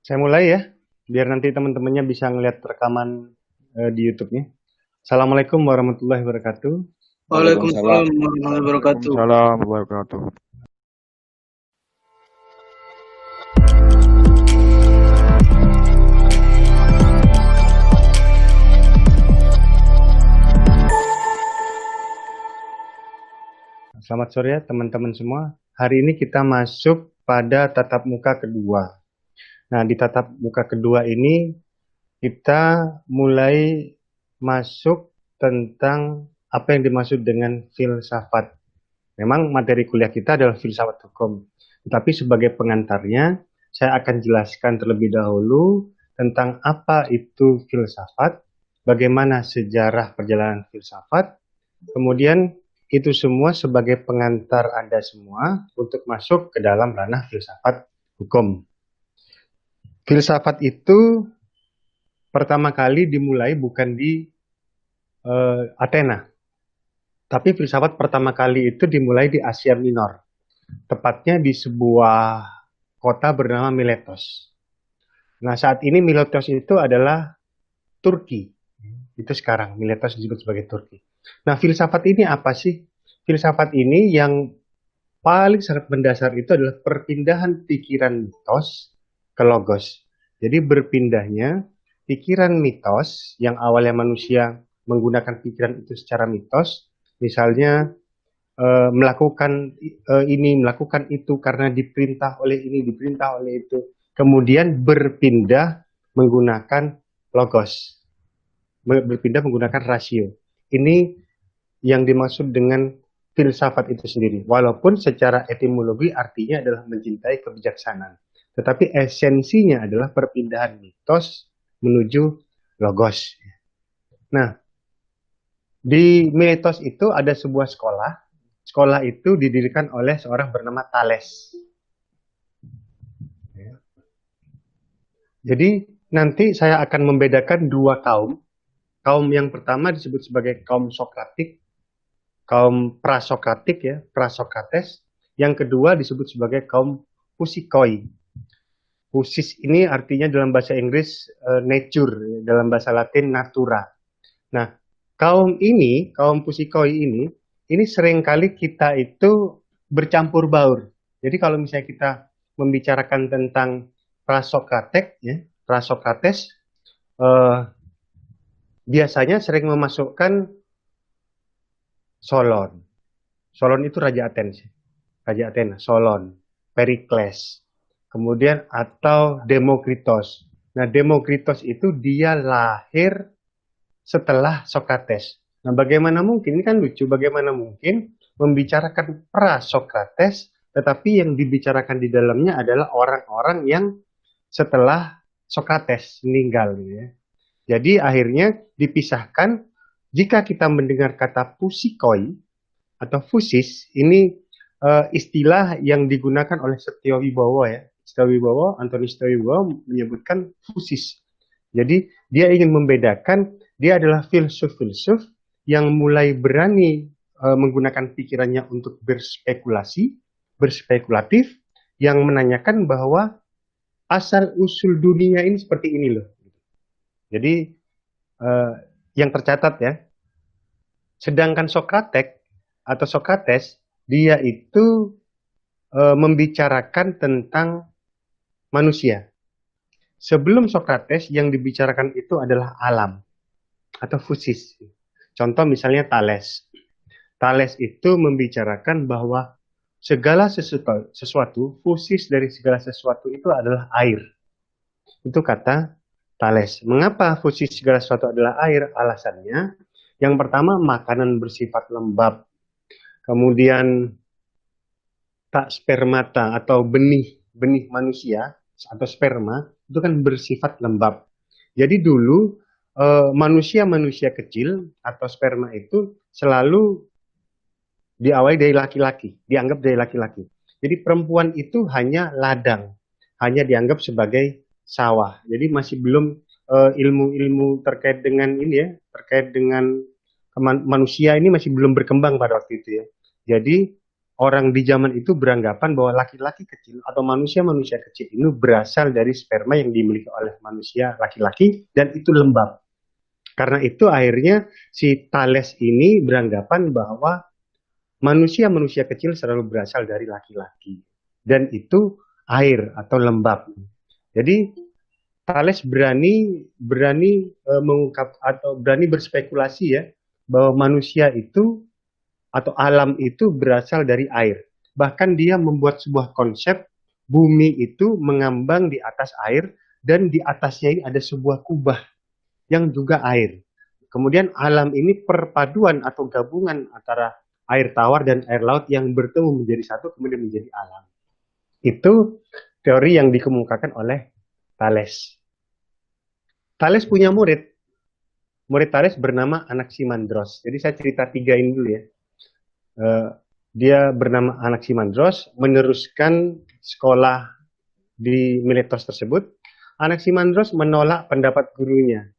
Saya mulai ya, biar nanti teman-temannya bisa ngelihat rekaman di YouTube-nya. Assalamualaikum warahmatullahi wabarakatuh. Waalaikumsalam. Waalaikumsalam warahmatullahi wabarakatuh. Waalaikumsalam wabarakatuh. Selamat sore ya teman-teman semua. Hari ini kita masuk pada tatap muka kedua. Nah, di tatap muka kedua ini kita mulai masuk tentang apa yang dimaksud dengan filsafat. Memang materi kuliah kita adalah filsafat hukum. Tetapi sebagai pengantarnya, saya akan jelaskan terlebih dahulu tentang apa itu filsafat, bagaimana sejarah perjalanan filsafat, kemudian itu semua sebagai pengantar Anda semua untuk masuk ke dalam ranah filsafat hukum. Filsafat itu pertama kali dimulai bukan di Athena, tapi filsafat pertama kali itu dimulai di Asia Minor, tepatnya di sebuah kota bernama Miletos. Nah, saat ini Miletos itu adalah Turki. Itu sekarang, Miletos disebut sebagai Turki. Nah, filsafat ini apa sih? Filsafat ini yang paling sangat mendasar itu adalah perpindahan pikiran mitos ke logos. Jadi berpindahnya pikiran mitos yang awalnya manusia menggunakan pikiran itu secara mitos, misalnya melakukan ini, melakukan itu karena diperintah oleh ini, diperintah oleh itu. Kemudian berpindah menggunakan logos, berpindah menggunakan rasio. Ini yang dimaksud dengan filsafat itu sendiri. Walaupun secara etimologi artinya adalah mencintai kebijaksanaan. Tetapi esensinya adalah perpindahan mitos menuju logos. Nah, di Miletos itu ada sebuah sekolah. Sekolah itu didirikan oleh seorang bernama Thales. Jadi nanti saya akan membedakan dua kaum. Kaum yang pertama disebut sebagai kaum Sokratik, kaum prasokratik ya, prasokrates. Yang kedua disebut sebagai kaum Pusikoi. Pusis ini artinya dalam bahasa Inggris nature, dalam bahasa Latin natura. Nah, kaum ini, kaum Pusikoi ini seringkali kita itu bercampur baur. Jadi kalau misalnya kita membicarakan tentang prasokratek, ya, prasokrates, biasanya sering memasukkan Solon. Solon itu Raja Athena, Raja Athena, Solon, Perikles, kemudian atau Demokritos. Nah, Demokritos itu dia lahir setelah Sokrates. Nah, bagaimana mungkin, ini kan lucu, bagaimana mungkin membicarakan pra-Sokrates, tetapi yang dibicarakan di dalamnya adalah orang-orang yang setelah Sokrates meninggal. Ya. Jadi akhirnya dipisahkan. Jika kita mendengar kata pusikoi atau fusis, ini istilah yang digunakan oleh Setyo Wibowo ya. Setyo Wibowo, Antoni Setyo Wibowo menyebutkan fusis. Jadi dia ingin membedakan, dia adalah filsuf-filsuf yang mulai berani menggunakan pikirannya untuk berspekulasi, berspekulatif, yang menanyakan bahwa asal-usul dunia ini seperti ini loh. Jadi yang tercatat ya, sedangkan Sokrates, dia itu membicarakan tentang manusia. Sebelum Sokrates, yang dibicarakan itu adalah alam atau fusis. Contoh misalnya Thales. Thales itu membicarakan bahwa segala sesuatu, fusis dari segala sesuatu itu adalah air. Itu kata Thales. Mengapa fusis segala sesuatu adalah air? Alasannya, yang pertama makanan bersifat lembab. Kemudian tak spermata atau benih manusia atau sperma itu kan bersifat lembab. Jadi dulu manusia-manusia kecil atau sperma itu selalu diawali dari laki-laki, dianggap dari laki-laki. Jadi perempuan itu hanya ladang, hanya dianggap sebagai sawah. Jadi masih belum ilmu-ilmu terkait dengan ini ya, terkait dengan manusia ini masih belum berkembang pada waktu itu ya. Jadi orang di zaman itu beranggapan bahwa laki-laki kecil atau manusia-manusia kecil ini berasal dari sperma yang dimiliki oleh manusia laki-laki dan itu lembab. Karena itu akhirnya si Thales ini beranggapan bahwa manusia-manusia kecil selalu berasal dari laki-laki dan itu air atau lembab. Jadi Thales berani mengungkap atau berani berspekulasi ya bahwa manusia itu atau alam itu berasal dari air. Bahkan dia membuat sebuah konsep bumi itu mengambang di atas air dan di atasnya ini ada sebuah kubah yang juga air. Kemudian alam ini perpaduan atau gabungan antara air tawar dan air laut yang bertemu menjadi satu kemudian menjadi alam. Itu teori yang dikemukakan oleh Thales. Thales punya murid. Murid Thales bernama Anaximandros. Jadi saya cerita 3 ini dulu ya. Dia bernama Anaximandros, meneruskan sekolah di Miletos tersebut. Anaximandros menolak pendapat gurunya.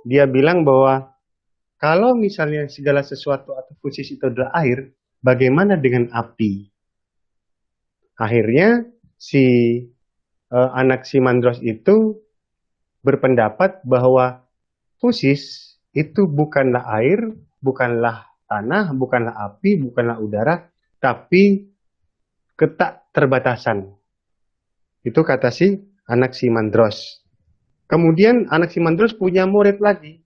Dia bilang bahwa kalau misalnya segala sesuatu atau fusis itu adalah air, bagaimana dengan api? Akhirnya si Anaximandros itu berpendapat bahwa fusis itu bukanlah air, bukanlah tanah, bukanlah api, bukanlah udara, tapi ketakterbatasan. Itu kata si Anaximandros. Kemudian Anaximandros punya murid lagi.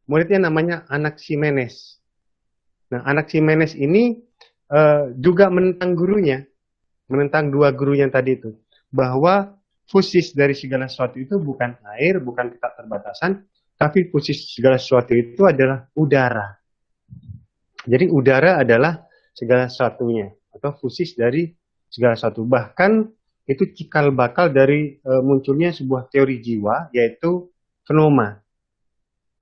Muridnya namanya Anaximenes. Nah, Anaximenes ini juga menentang gurunya, menentang 2 gurunya tadi itu, bahwa fusis dari segala sesuatu itu bukan air, bukan ketakterbatasan, tapi fusis segala sesuatu itu adalah udara. Jadi udara adalah segala sesuatunya atau fusis dari segala sesuatu. Bahkan itu cikal bakal dari munculnya sebuah teori jiwa yaitu fenoma.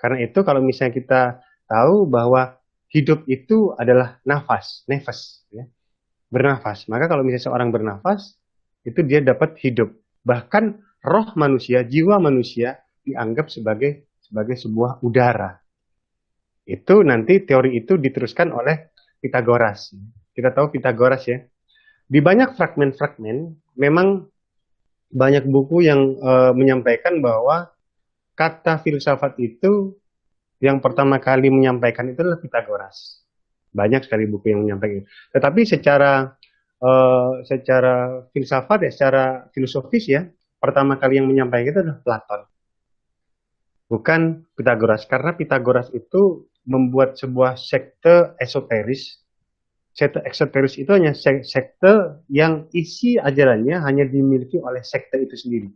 Karena itu kalau misalnya kita tahu bahwa hidup itu adalah nafas, ya, bernafas. Maka kalau misalnya seorang bernafas itu dia dapat hidup. Bahkan roh manusia, jiwa manusia dianggap sebagai sebuah udara. Itu nanti teori itu diteruskan oleh Pythagoras. Kita tahu Pythagoras ya. Di banyak fragmen-fragmen, memang banyak buku yang menyampaikan bahwa kata filsafat itu yang pertama kali menyampaikan itu adalah Pythagoras. Banyak sekali buku yang menyampaikan. Tetapi secara filsafat ya, secara filosofis ya, pertama kali yang menyampaikan itu adalah Platon. Bukan Pythagoras. Karena Pythagoras itu membuat sebuah sekte esoteris. Sekte esoteris itu hanya sekte yang isi ajarannya hanya dimiliki oleh sekte itu sendiri.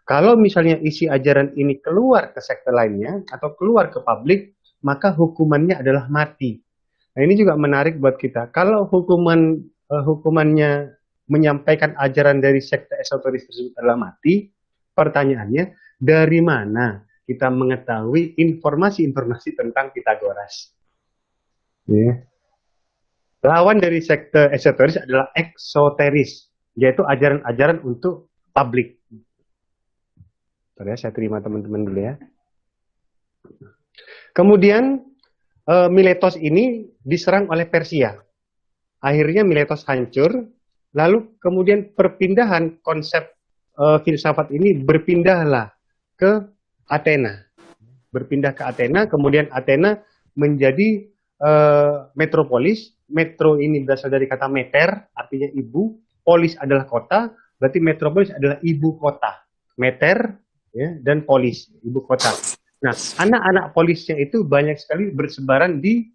Kalau misalnya isi ajaran ini keluar ke sekte lainnya atau keluar ke publik, maka hukumannya adalah mati. Nah, ini juga menarik buat kita. Kalau hukumannya menyampaikan ajaran dari sekte esoteris tersebut adalah mati, pertanyaannya dari mana kita mengetahui informasi-informasi tentang Pythagoras? Ya. Lawan dari sekte esoteris adalah eksoteris, yaitu ajaran-ajaran untuk publik. Bentar ya, saya terima teman-teman dulu ya. Kemudian Miletos ini diserang oleh Persia. Akhirnya Miletos hancur, lalu kemudian perpindahan konsep filsafat ini berpindahlah ke Athena. Berpindah ke Athena, kemudian Athena menjadi metropolis. Metro ini berasal dari kata meter, artinya ibu. Polis adalah kota, berarti metropolis adalah ibu kota. Meter ya, dan polis, ibu kota. Nah, anak-anak polisnya itu banyak sekali bersebaran di,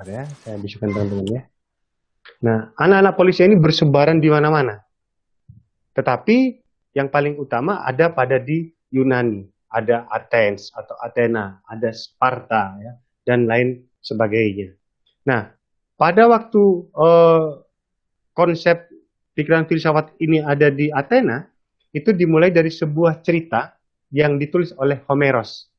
ya, saya bisukan teman-teman ya. Nah, anak-anak polisnya ini bersebaran di mana-mana. Tetapi yang paling utama ada pada di Yunani, ada Athens atau Athena, ada Sparta ya, dan lain sebagainya. Nah, pada waktu konsep pikiran filsafat ini ada di Athena, itu dimulai dari sebuah cerita yang ditulis oleh Homeros.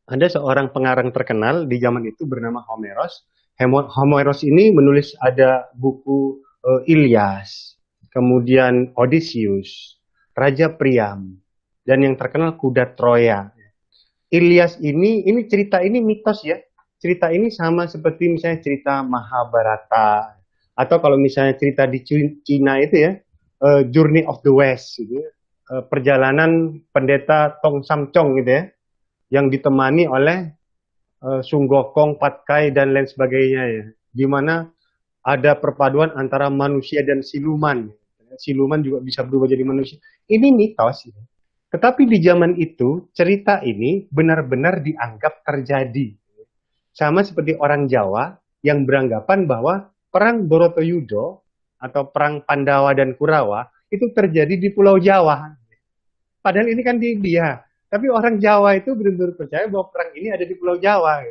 Ada seorang pengarang terkenal di zaman itu bernama Homeros. Homeros ini menulis ada buku Ilias, kemudian Odysseus, Raja Priam, dan yang terkenal Kuda Troya. Ilias ini cerita ini mitos ya. Cerita ini sama seperti misalnya cerita Mahabharata Atau kalau misalnya cerita di Cina itu ya, Journey of the West gitu ya. Perjalanan pendeta Tong Sam Chong gitu ya, yang ditemani oleh Sung Gokong, Pat Kai dan lain sebagainya ya. Di mana ada perpaduan antara manusia dan siluman. Siluman juga bisa berubah jadi manusia. Ini mitos ya. Tetapi di zaman itu cerita ini benar-benar dianggap terjadi. Sama seperti orang Jawa yang beranggapan bahwa perang Borotoyudo atau perang Pandawa dan Kurawa itu terjadi di Pulau Jawa. Padahal ini kan di India. Tapi orang Jawa itu benar-benar percaya bahwa perang ini ada di Pulau Jawa.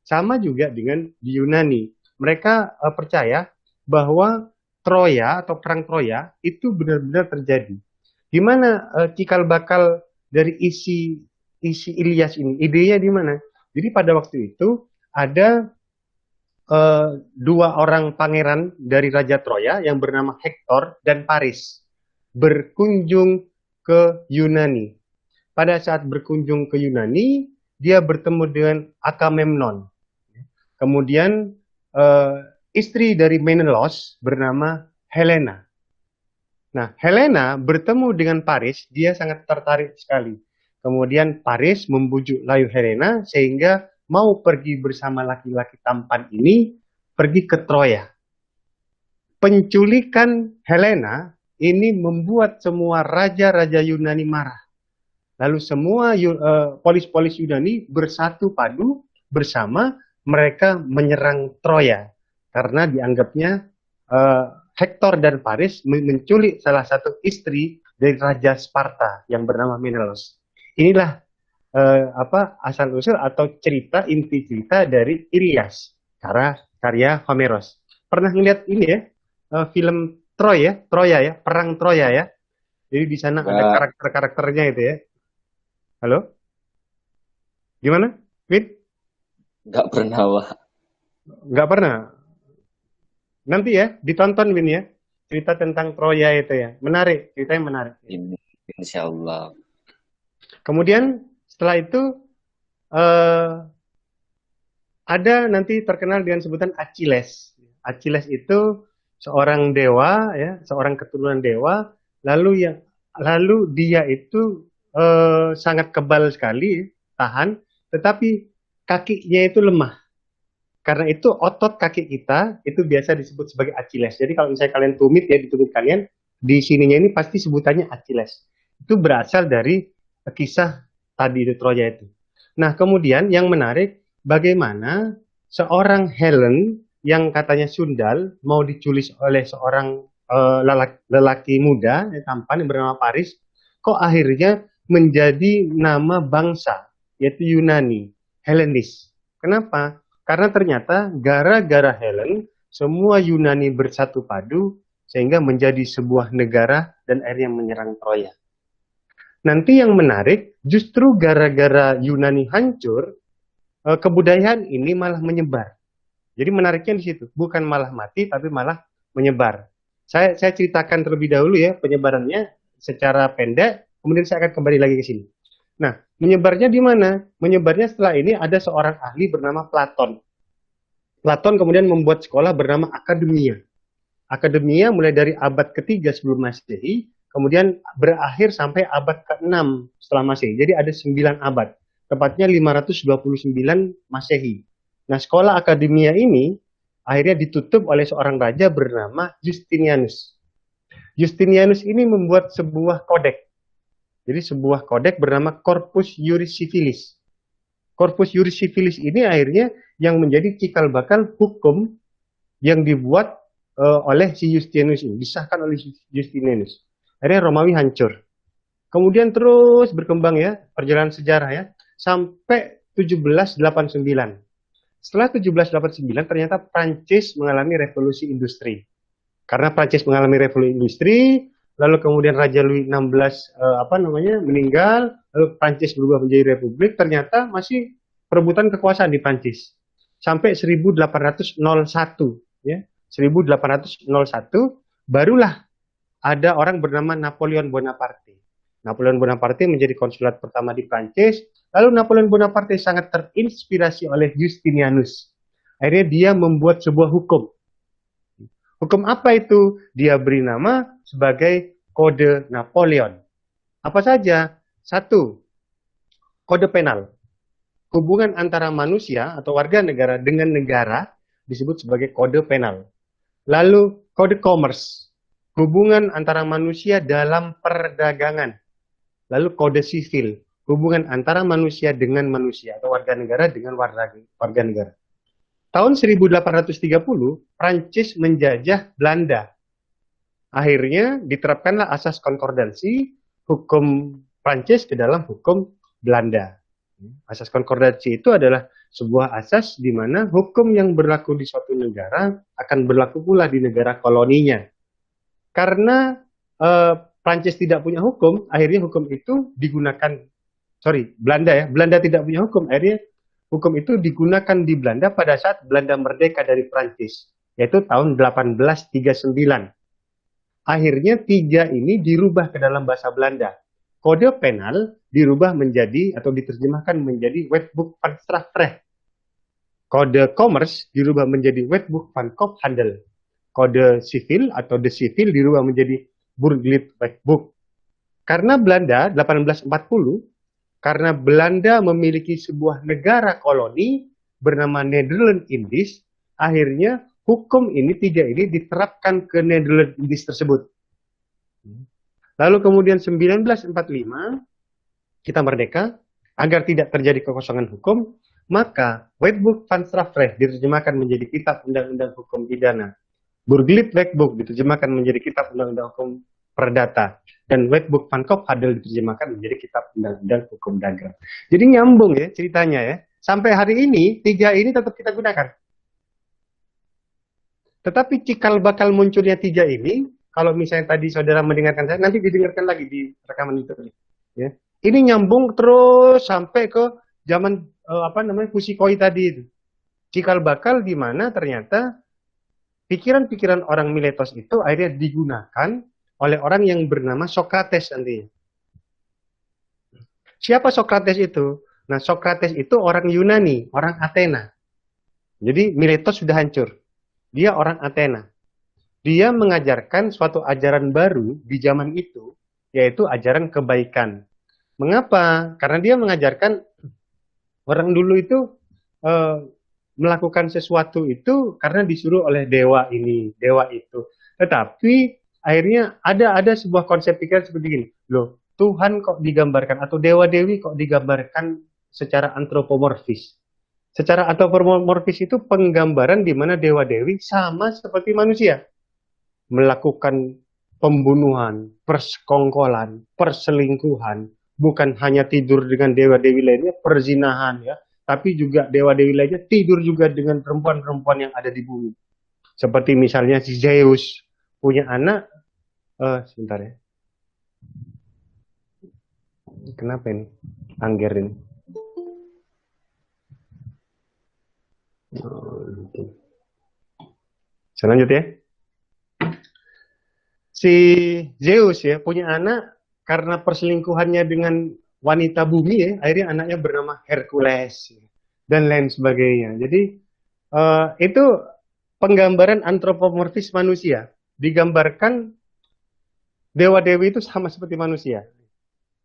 Sama juga dengan di Yunani. Mereka percaya bahwa Troya atau perang Troya itu benar-benar terjadi. Gimana cikal bakal dari isi Ilyas ini? Idenya di mana? Jadi pada waktu itu ada dua orang pangeran dari Raja Troya yang bernama Hektor dan Paris berkunjung ke Yunani. Pada saat berkunjung ke Yunani, dia bertemu dengan Agamemnon. Kemudian istri dari Menelaus bernama Helena. Nah, Helena bertemu dengan Paris, dia sangat tertarik sekali. Kemudian Paris membujuk layu Helena sehingga mau pergi bersama laki-laki tampan ini pergi ke Troya. Penculikan Helena ini membuat semua raja-raja Yunani marah. Lalu semua polis-polis Yunani bersatu padu bersama mereka menyerang Troya karena dianggapnya Hektor dan Paris menculik salah satu istri dari Raja Sparta yang bernama Menelaus. Inilah asal-usul atau cerita, inti cerita dari Ilyas, karya Homeros. Pernah ngeliat ini ya, film Troya ya, perang Troya ya. Jadi di sana ada karakter-karakternya itu ya. Halo? Gimana, Win? Nggak pernah, Wah. Nggak pernah. Nanti ya, ditonton Win ya. Cerita tentang Troya itu ya. Menarik, ceritanya menarik. Insya Allah. Kemudian setelah itu ada nanti terkenal dengan sebutan Achilles. Achilles itu seorang dewa ya, seorang keturunan dewa. Lalu dia itu sangat kebal sekali, tahan, tetapi kakinya itu lemah. Karena itu otot kaki kita itu biasa disebut sebagai Achilles. Jadi kalau misalnya kalian tumit ya di tumit kalian, di sininya ini pasti sebutannya Achilles. Itu berasal dari kisah tadi di Troya itu. Nah kemudian yang menarik, bagaimana seorang Helen yang katanya sundal mau diculik oleh seorang lelaki muda tampan yang bernama Paris, kok akhirnya menjadi nama bangsa, yaitu Yunani, Helenis. Kenapa? Karena ternyata gara-gara Helen, semua Yunani bersatu padu sehingga menjadi sebuah negara dan akhirnya menyerang Troya. Nanti yang menarik, justru gara-gara Yunani hancur, kebudayaan ini malah menyebar. Jadi menariknya di situ, bukan malah mati tapi malah menyebar. Saya ceritakan terlebih dahulu ya penyebarannya secara pendek, kemudian saya akan kembali lagi ke sini. Nah, menyebarnya di mana? Menyebarnya setelah ini ada seorang ahli bernama Platon. Platon kemudian membuat sekolah bernama Akademia. Akademia mulai dari abad ketiga sebelum Masehi, kemudian berakhir sampai abad ke-6 setelah Masehi. Jadi ada 9 abad, tepatnya 529 Masehi. Nah, sekolah Akademia ini akhirnya ditutup oleh seorang raja bernama Justinianus. Justinianus ini membuat sebuah kodek. Jadi sebuah kodek bernama Corpus Juris Civilis. Corpus Juris Civilis ini akhirnya yang menjadi cikal bakal hukum yang dibuat oleh si Justinianus ini, disahkan oleh Justinianus. Akhirnya Romawi hancur. Kemudian terus berkembang ya, perjalanan sejarah ya, sampai 1789. Setelah 1789 ternyata Prancis mengalami revolusi industri. Karena Prancis mengalami revolusi industri, lalu kemudian Raja Louis XVI meninggal, lalu Prancis berubah menjadi republik, ternyata masih perebutan kekuasaan di Prancis. Sampai 1801 ya. 1801 barulah ada orang bernama Napoleon Bonaparte. Napoleon Bonaparte menjadi konsulat pertama di Prancis. Lalu Napoleon Bonaparte sangat terinspirasi oleh Justinianus. Akhirnya dia membuat sebuah hukum. Hukum apa itu? Dia beri nama sebagai Kode Napoleon. Apa saja? Satu, kode penal. Hubungan antara manusia atau warga negara dengan negara disebut sebagai kode penal. Lalu kode commerce, hubungan antara manusia dalam perdagangan. Lalu kode sivil, hubungan antara manusia dengan manusia atau warga negara dengan warga negara. Tahun 1830, Prancis menjajah Belanda. Akhirnya diterapkanlah asas konkordansi hukum Prancis ke dalam hukum Belanda. Asas konkordansi itu adalah sebuah asas di mana hukum yang berlaku di suatu negara akan berlaku pula di negara koloninya. Karena Prancis tidak punya hukum, akhirnya hukum itu digunakan, Belanda tidak punya hukum, akhirnya hukum itu digunakan di Belanda pada saat Belanda merdeka dari Prancis, yaitu tahun 1839. Akhirnya tiga ini dirubah ke dalam bahasa Belanda. Kode penal dirubah menjadi atau diterjemahkan menjadi Wetboek van Strafrecht. Kode commerce dirubah menjadi Wetboek van Koophandel. Kode sivil atau de sivil dirubah menjadi Burgerlijk Wetboek. Karena Belanda 1840, karena Belanda memiliki sebuah negara koloni bernama Nederland Indies, akhirnya hukum ini tiga ini diterapkan ke Nederland Indies tersebut. Lalu kemudian 1945 kita merdeka, agar tidak terjadi kekosongan hukum, maka Wetboek van Strafrecht diterjemahkan menjadi Kitab Undang-Undang Hukum Pidana. Burgerlijk Wetboek diterjemahkan menjadi Kitab Undang-Undang Hukum Perdata, dan Wetboek van Koophandel diterjemahkan menjadi Kitab Undang-Undang Hukum Dagang. Jadi nyambung ya ceritanya ya. Sampai hari ini tiga ini tetap kita gunakan. Tetapi cikal bakal munculnya tiga ini, kalau misalnya tadi saudara mendengarkan saya, nanti didengarkan lagi di rekaman itu. Ya. Ini nyambung terus sampai ke zaman Fushikoi tadi itu. Cikal bakal di mana ternyata pikiran-pikiran orang Miletos itu akhirnya digunakan oleh orang yang bernama Sokrates nanti. Siapa Sokrates itu? Nah, Sokrates itu orang Yunani, orang Athena. Jadi Miletos sudah hancur. Dia orang Athena. Dia mengajarkan suatu ajaran baru di zaman itu, yaitu ajaran kebaikan. Mengapa? Karena dia mengajarkan orang dulu itu melakukan sesuatu itu karena disuruh oleh dewa ini, dewa itu. Tetapi akhirnya ada sebuah konsep pikiran seperti ini. Loh, Tuhan kok digambarkan atau dewa-dewi kok digambarkan secara antropomorfis. Secara antropomorfis itu penggambaran di mana dewa-dewi sama seperti manusia. Melakukan pembunuhan, persekongkolan, perselingkuhan, bukan hanya tidur dengan dewa-dewi lainnya, perzinahan ya, tapi juga dewa-dewi lainnya tidur juga dengan perempuan-perempuan yang ada di bumi. Seperti misalnya si Zeus punya anak, sebentar ya. Kenapa ini? Angger ini. Selanjutnya. Si Zeus ya punya anak karena perselingkuhannya dengan wanita bumi ya, akhirnya anaknya bernama Hercules dan lain sebagainya. Jadi itu penggambaran antropomorfis manusia. Digambarkan dewa-dewi itu sama seperti manusia.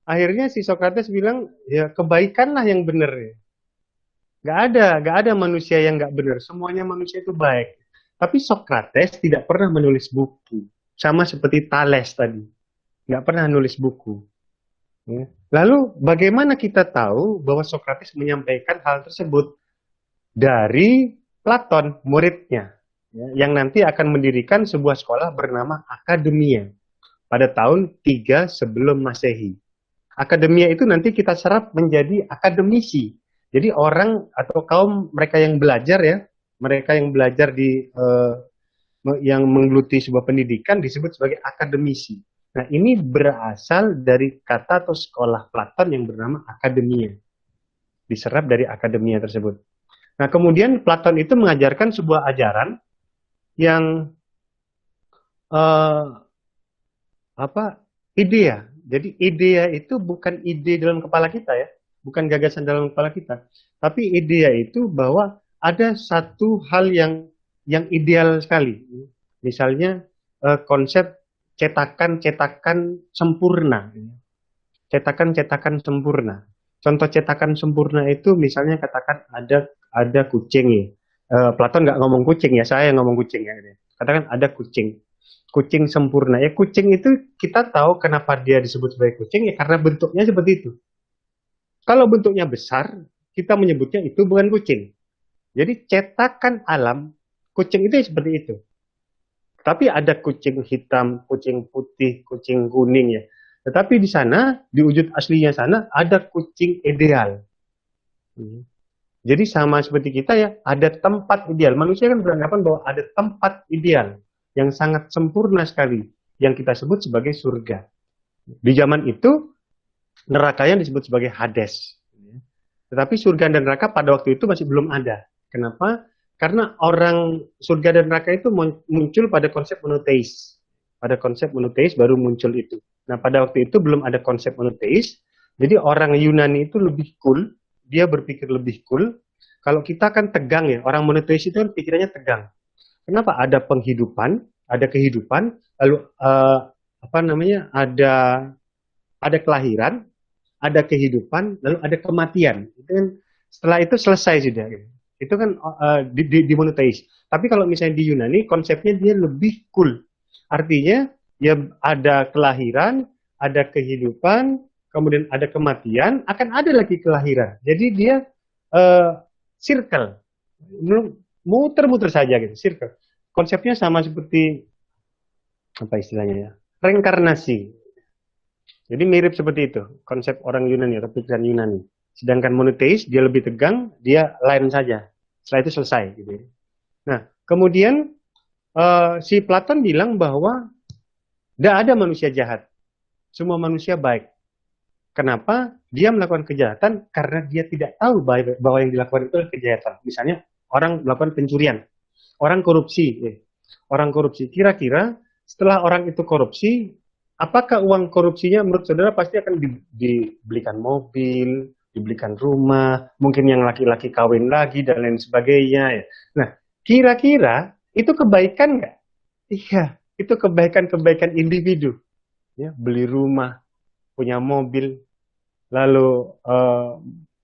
Akhirnya si Sokrates bilang, ya kebaikanlah yang benar ya. Gak ada manusia yang gak benar. Semuanya manusia itu baik. Tapi Sokrates tidak pernah menulis buku. Sama seperti Thales tadi. Gak pernah nulis buku. Ya. Lalu bagaimana kita tahu bahwa Sokrates menyampaikan hal tersebut? Dari Platon, muridnya. Ya, yang nanti akan mendirikan sebuah sekolah bernama Akademia. Pada tahun 3 sebelum Masehi. Akademia itu nanti kita serap menjadi akademisi. Jadi orang atau kaum mereka yang belajar ya, mereka yang belajar di yang menggeluti sebuah pendidikan disebut sebagai akademisi. Nah ini berasal dari kata atau sekolah Platon yang bernama akademia. Diserap dari akademia tersebut. Nah kemudian Platon itu mengajarkan sebuah ajaran yang idea. Jadi idea itu bukan ide dalam kepala kita ya. Bukan gagasan dalam kepala kita, tapi idea itu bahwa ada satu hal yang ideal sekali, Misalnya konsep cetakan-cetakan sempurna. Cetakan-cetakan sempurna. Contoh cetakan sempurna itu misalnya katakan ada kucing ya. Platon nggak ngomong kucing ya, saya yang ngomong kucing ya. Katakan ada kucing. Kucing sempurna. Ya kucing itu kita tahu kenapa dia disebut sebagai kucing ya karena bentuknya seperti itu. Kalau bentuknya besar, kita menyebutnya itu bukan kucing. Jadi cetakan alam, kucing itu ya seperti itu. Tapi ada kucing hitam, kucing putih, kucing kuning ya. Tetapi di sana, di wujud aslinya sana, ada kucing ideal. Jadi sama seperti kita ya, ada tempat ideal. Manusia kan beranggapan bahwa ada tempat ideal yang sangat sempurna sekali, yang kita sebut sebagai surga. Di zaman itu, nerakanya disebut sebagai Hades. Tetapi surga dan neraka pada waktu itu masih belum ada. Kenapa? Karena orang surga dan neraka itu muncul pada konsep monoteis. Pada konsep monoteis baru muncul itu. Nah, pada waktu itu belum ada konsep monoteis. Jadi orang Yunani itu lebih cool. Dia berpikir lebih cool. Kalau kita kan tegang ya. Orang monoteis itu kan pikirannya tegang. Kenapa? Ada penghidupan, ada kehidupan, lalu apa namanya? Ada kelahiran, ada kehidupan, lalu ada kematian. Itu kan setelah itu selesai sudah. Itu kan di monoteis. Tapi kalau misalnya di Yunani, konsepnya dia lebih cool. Artinya, ya ada kelahiran, ada kehidupan, kemudian ada kematian, akan ada lagi kelahiran. Jadi dia circle. Muter-muter saja gitu, circle. Konsepnya sama seperti, apa istilahnya ya, reinkarnasi. Jadi mirip seperti itu, konsep orang Yunani atau pikiran Yunani. Sedangkan monoteis, dia lebih tegang, dia lain saja. Setelah itu selesai. Gitu. Nah, kemudian si Platon bilang bahwa tidak ada manusia jahat. Semua manusia baik. Kenapa? Dia melakukan kejahatan karena dia tidak tahu bahwa yang dilakukan itu adalah kejahatan. Misalnya, orang melakukan pencurian. Orang korupsi. Orang korupsi. Kira-kira setelah orang itu korupsi, apakah uang korupsinya menurut saudara pasti akan dibelikan mobil, dibelikan rumah, mungkin yang laki-laki kawin lagi, dan lain sebagainya. Ya. Nah, kira-kira itu kebaikan nggak? Iya, itu kebaikan-kebaikan individu. Ya, beli rumah, punya mobil, lalu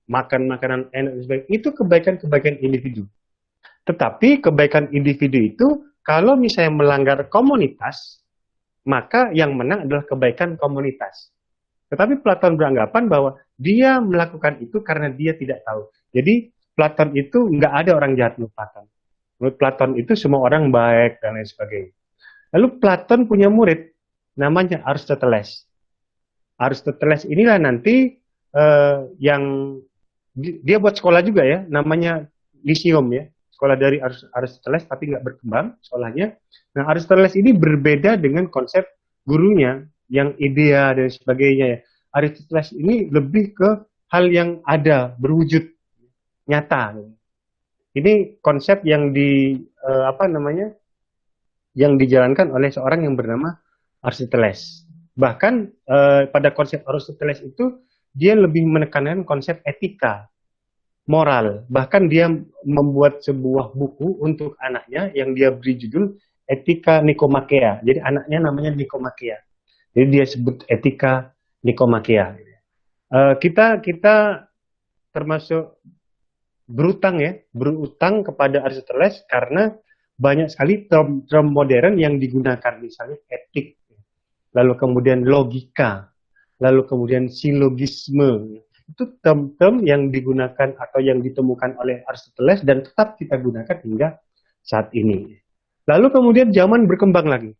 makan makanan enak, dan sebagainya. Itu kebaikan-kebaikan individu. Tetapi kebaikan individu itu, kalau misalnya melanggar komunitas, maka yang menang adalah kebaikan komunitas. Tetapi Platon beranggapan bahwa dia melakukan itu karena dia tidak tahu. Jadi Platon itu nggak ada orang jahat menurut Platon. Menurut Platon itu semua orang baik dan lain sebagainya. Lalu Platon punya murid namanya Aristoteles. Aristoteles inilah nanti yang dia buat sekolah juga ya, namanya Lyceum ya. Sekolah dari Aristoteles tapi nggak berkembang sekolahnya. Nah, Aristoteles ini berbeda dengan konsep gurunya yang idea dan sebagainya ya. Aristoteles ini lebih ke hal yang ada, berwujud, nyata. Ini konsep yang yang dijalankan oleh seorang yang bernama Aristoteles. Bahkan pada konsep Aristoteles itu dia lebih menekankan konsep etika, moral. Bahkan dia membuat sebuah buku untuk anaknya yang dia beri judul Etika Nikomakea. Jadi anaknya namanya Nikomakea. Jadi dia sebut Etika Nikomakea. Kita termasuk berutang kepada Aristoteles karena banyak sekali term modern yang digunakan, misalnya etik, lalu kemudian logika, lalu kemudian silogisme. Itu term-term yang digunakan atau yang ditemukan oleh Aristoteles dan tetap kita gunakan hingga saat ini. Lalu kemudian zaman berkembang lagi.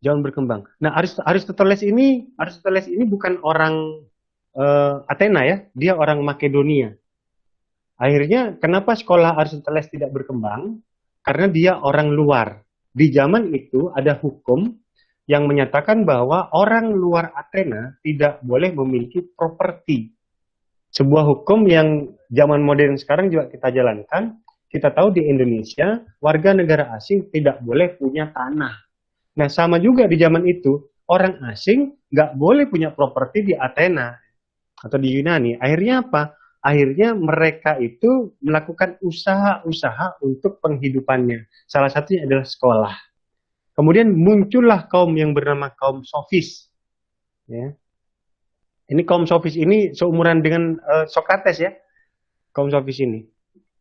Zaman berkembang. Nah, Aristoteles ini bukan orang Athena ya, dia orang Makedonia. Akhirnya kenapa sekolah Aristoteles tidak berkembang? Karena dia orang luar. Di zaman itu ada hukum yang menyatakan bahwa orang luar Athena tidak boleh memiliki properti. Sebuah hukum yang zaman modern sekarang juga kita jalankan. Kita tahu di Indonesia, warga negara asing tidak boleh punya tanah. Nah, sama juga di zaman itu, orang asing nggak boleh punya properti di Athena atau di Yunani. Akhirnya apa? akhirnya mereka itu melakukan usaha-usaha untuk penghidupannya. Salah satunya adalah sekolah. Kemudian muncullah kaum yang bernama kaum sofis. Ya. Ini kaum sofis ini seumuran dengan Sokrates ya, kaum sofis ini.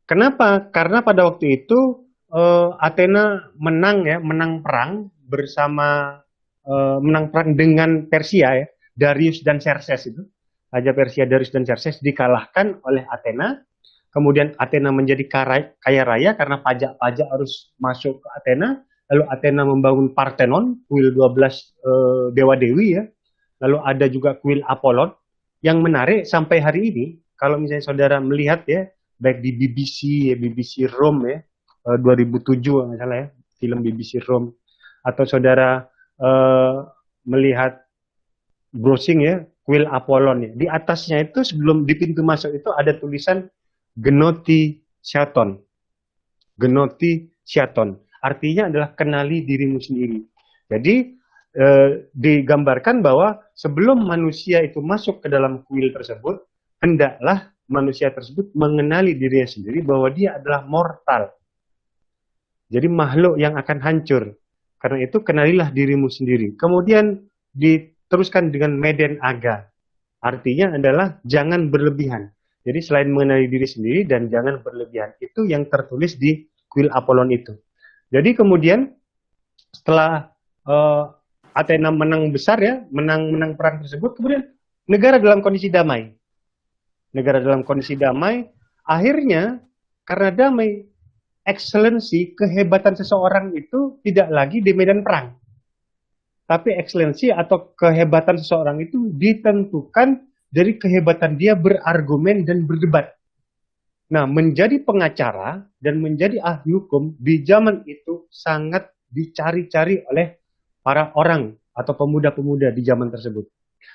Kenapa? Karena pada waktu itu Athena menang ya, menang perang bersama menang perang dengan Persia ya, Darius dan Xerxes itu. Raja Persia Darius dan Xerxes dikalahkan oleh Athena. Kemudian Athena menjadi kaya raya karena pajak-pajak harus masuk ke Athena. Lalu Athena membangun Parthenon, kuil 12 dewa-dewi ya. Lalu ada juga kuil Apollon. Yang menarik sampai hari ini, kalau misalnya saudara melihat ya, baik di BBC, ya, BBC Rome ya, 2007 nggak salah ya, film BBC Rome, atau saudara melihat browsing ya, kuil Apollon ya, di atasnya itu sebelum di pintu masuk itu ada tulisan Gnoti Chaton. Gnoti Chaton. Artinya adalah kenali dirimu sendiri. Jadi digambarkan bahwa sebelum manusia itu masuk ke dalam kuil tersebut, hendaklah manusia tersebut mengenali dirinya sendiri bahwa dia adalah mortal. Jadi makhluk yang akan hancur. Karena itu kenalilah dirimu sendiri. Kemudian diteruskan dengan Meden Aga. Artinya adalah jangan berlebihan. Jadi selain mengenali diri sendiri dan jangan berlebihan. Itu yang tertulis di kuil Apollon itu. Jadi kemudian setelah Athena menang besar ya, menang perang tersebut, kemudian negara dalam kondisi damai. Negara dalam kondisi damai, akhirnya karena damai, ekselensi, kehebatan seseorang itu tidak lagi di medan perang. Tapi ekselensi atau kehebatan seseorang itu ditentukan dari kehebatan dia berargumen dan berdebat. Nah, menjadi pengacara dan menjadi ahli hukum di zaman itu sangat dicari-cari oleh para orang atau pemuda-pemuda di zaman tersebut.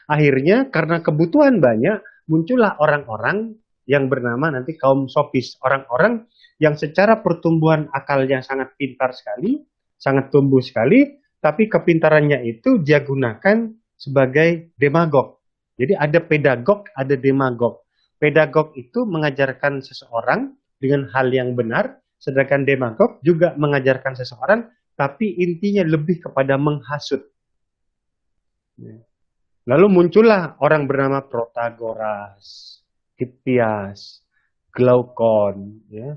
Akhirnya karena kebutuhan banyak, muncullah orang-orang yang bernama nanti kaum sofis. Orang-orang yang secara pertumbuhan akalnya sangat pintar sekali, sangat tumbuh sekali, tapi kepintarannya itu dia gunakan sebagai demagog. Jadi ada pedagog, ada demagog. Pedagog itu mengajarkan seseorang dengan hal yang benar, sedangkan demagog juga mengajarkan seseorang tapi intinya lebih kepada menghasut. Lalu muncullah orang bernama Protagoras, Hippias, Glaukon. Ya.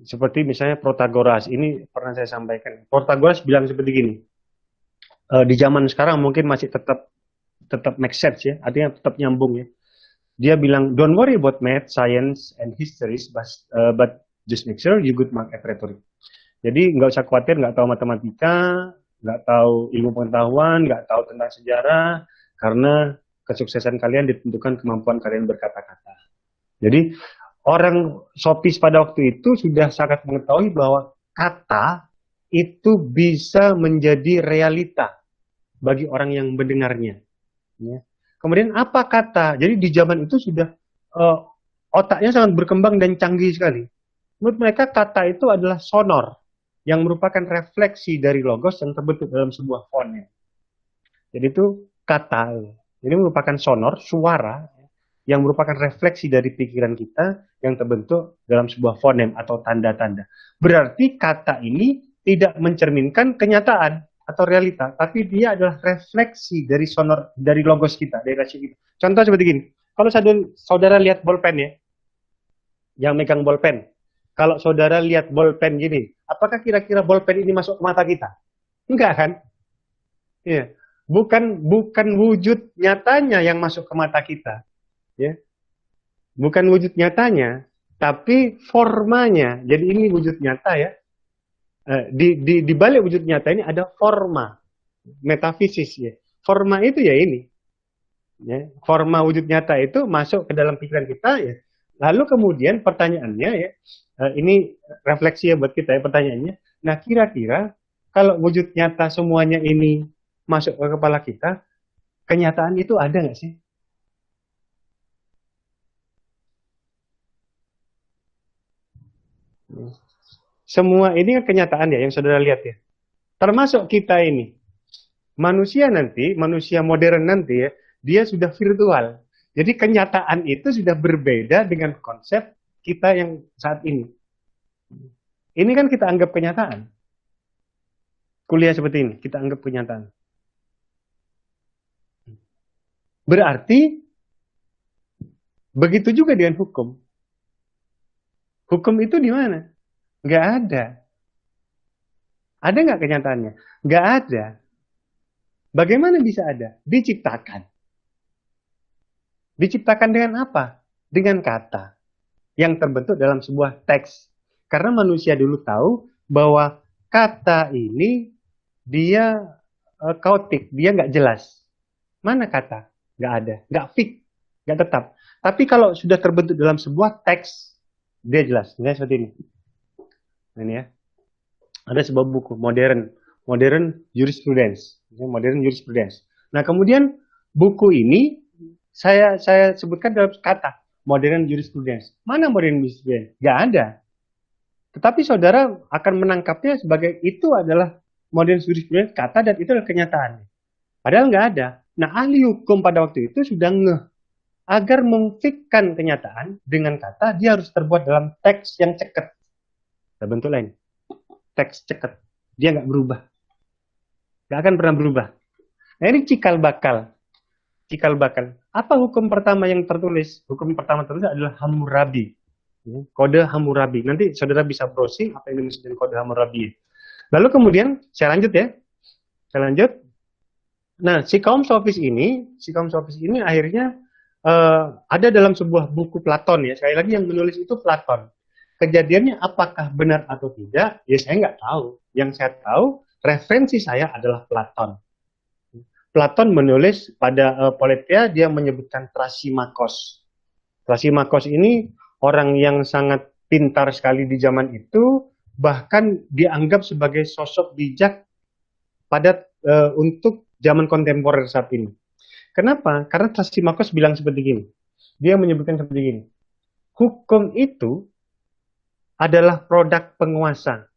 Seperti misalnya Protagoras, ini pernah saya sampaikan. Protagoras bilang seperti gini, di zaman sekarang mungkin masih tetap make sense ya, artinya tetap nyambung ya. Dia bilang, don't worry about math, science, and histories, but just make sure you good mark at rhetoric. Jadi nggak usah khawatir, nggak tahu matematika, nggak tahu ilmu pengetahuan, nggak tahu tentang sejarah, karena kesuksesan kalian ditentukan kemampuan kalian berkata-kata. Jadi orang sofis pada waktu itu sudah sangat mengetahui bahwa kata itu bisa menjadi realita bagi orang yang mendengarnya. Ya. Kemudian apa kata? Jadi di zaman itu sudah otaknya sangat berkembang dan canggih sekali. Menurut mereka kata itu adalah sonor yang merupakan refleksi dari logos yang terbentuk dalam sebuah fonem. Jadi itu kata. Jadi merupakan sonor, suara yang merupakan refleksi dari pikiran kita yang terbentuk dalam sebuah fonem atau tanda-tanda. Berarti kata ini tidak mencerminkan kenyataan atau realita, tapi dia adalah refleksi dari sonor, dari logos kita, dari rasi kita. Contoh seperti gini, kalau saudara lihat bolpen ya, yang megang bolpen, kalau saudara lihat bolpen gini, apakah kira-kira bolpen ini masuk ke mata kita? Enggak kan? Ya. Bukan wujud nyatanya yang masuk ke mata kita. Ya. Bukan wujud nyatanya, tapi formanya. Jadi ini wujud nyata ya. Di balik wujud nyata ini ada forma, metafisis ya. Forma itu ya ini. Ya. Forma wujud nyata itu masuk ke dalam pikiran kita ya. Lalu kemudian pertanyaannya ya, ini refleksi ya buat kita ya pertanyaannya. Nah kira-kira kalau wujud nyata semuanya ini masuk ke kepala kita, kenyataan itu ada nggak sih? Semua ini kan kenyataan ya yang saudara lihat ya. Termasuk kita ini. Manusia nanti, manusia modern nanti ya, dia sudah virtual. Jadi kenyataan itu sudah berbeda dengan konsep kita yang saat ini. Ini kan kita anggap kenyataan. Kuliah seperti ini, kita anggap kenyataan. Berarti, begitu juga dengan hukum. Hukum itu di mana? Nggak ada. Ada nggak kenyataannya? Nggak ada. Bagaimana bisa ada? Diciptakan. Diciptakan dengan apa? Dengan kata yang terbentuk dalam sebuah teks. Karena manusia dulu tahu bahwa kata ini dia kautik, dia nggak jelas. Mana kata? Nggak ada, nggak fix, nggak tetap. Tapi kalau sudah terbentuk dalam sebuah teks, dia jelas. Ini seperti ini. Ini ya. Ada sebuah buku modern jurisprudence. Modern jurisprudence. Nah, kemudian buku ini saya sebutkan dalam kata modern jurisprudence. Mana modern jurisprudence? Nggak ada. Tetapi saudara akan menangkapnya sebagai itu adalah modern jurisprudence kata dan itu adalah kenyataan. Padahal nggak ada. Nah, ahli hukum pada waktu itu sudah ngeh agar memfikkan kenyataan dengan kata dia harus terbuat dalam teks yang ceket. Bentuk lain. Teks ceket. Dia nggak berubah. Nggak akan pernah berubah. Nah, ini cikal bakal. Cikal bakal. Apa hukum pertama yang tertulis? Hukum pertama tertulis adalah Hammurabi. Kode Hammurabi. Nanti saudara bisa browsing apa yang dimaksud dengan kode Hammurabi. Lalu kemudian, saya lanjut ya. Saya lanjut. Nah, si kaum sofis ini akhirnya ada dalam sebuah buku Platon ya. Sekali lagi yang menulis itu Platon. Kejadiannya apakah benar atau tidak? Ya saya nggak tahu. Yang saya tahu, referensi saya adalah Platon. Platon menulis pada Politeia, dia menyebutkan Thrasymachos. Thrasymachos ini orang yang sangat pintar sekali di zaman itu, bahkan dianggap sebagai sosok bijak pada untuk zaman kontemporer saat ini. Kenapa? Karena Thrasymachos bilang seperti gini. Dia menyebutkan seperti gini. Hukum itu adalah produk penguasa.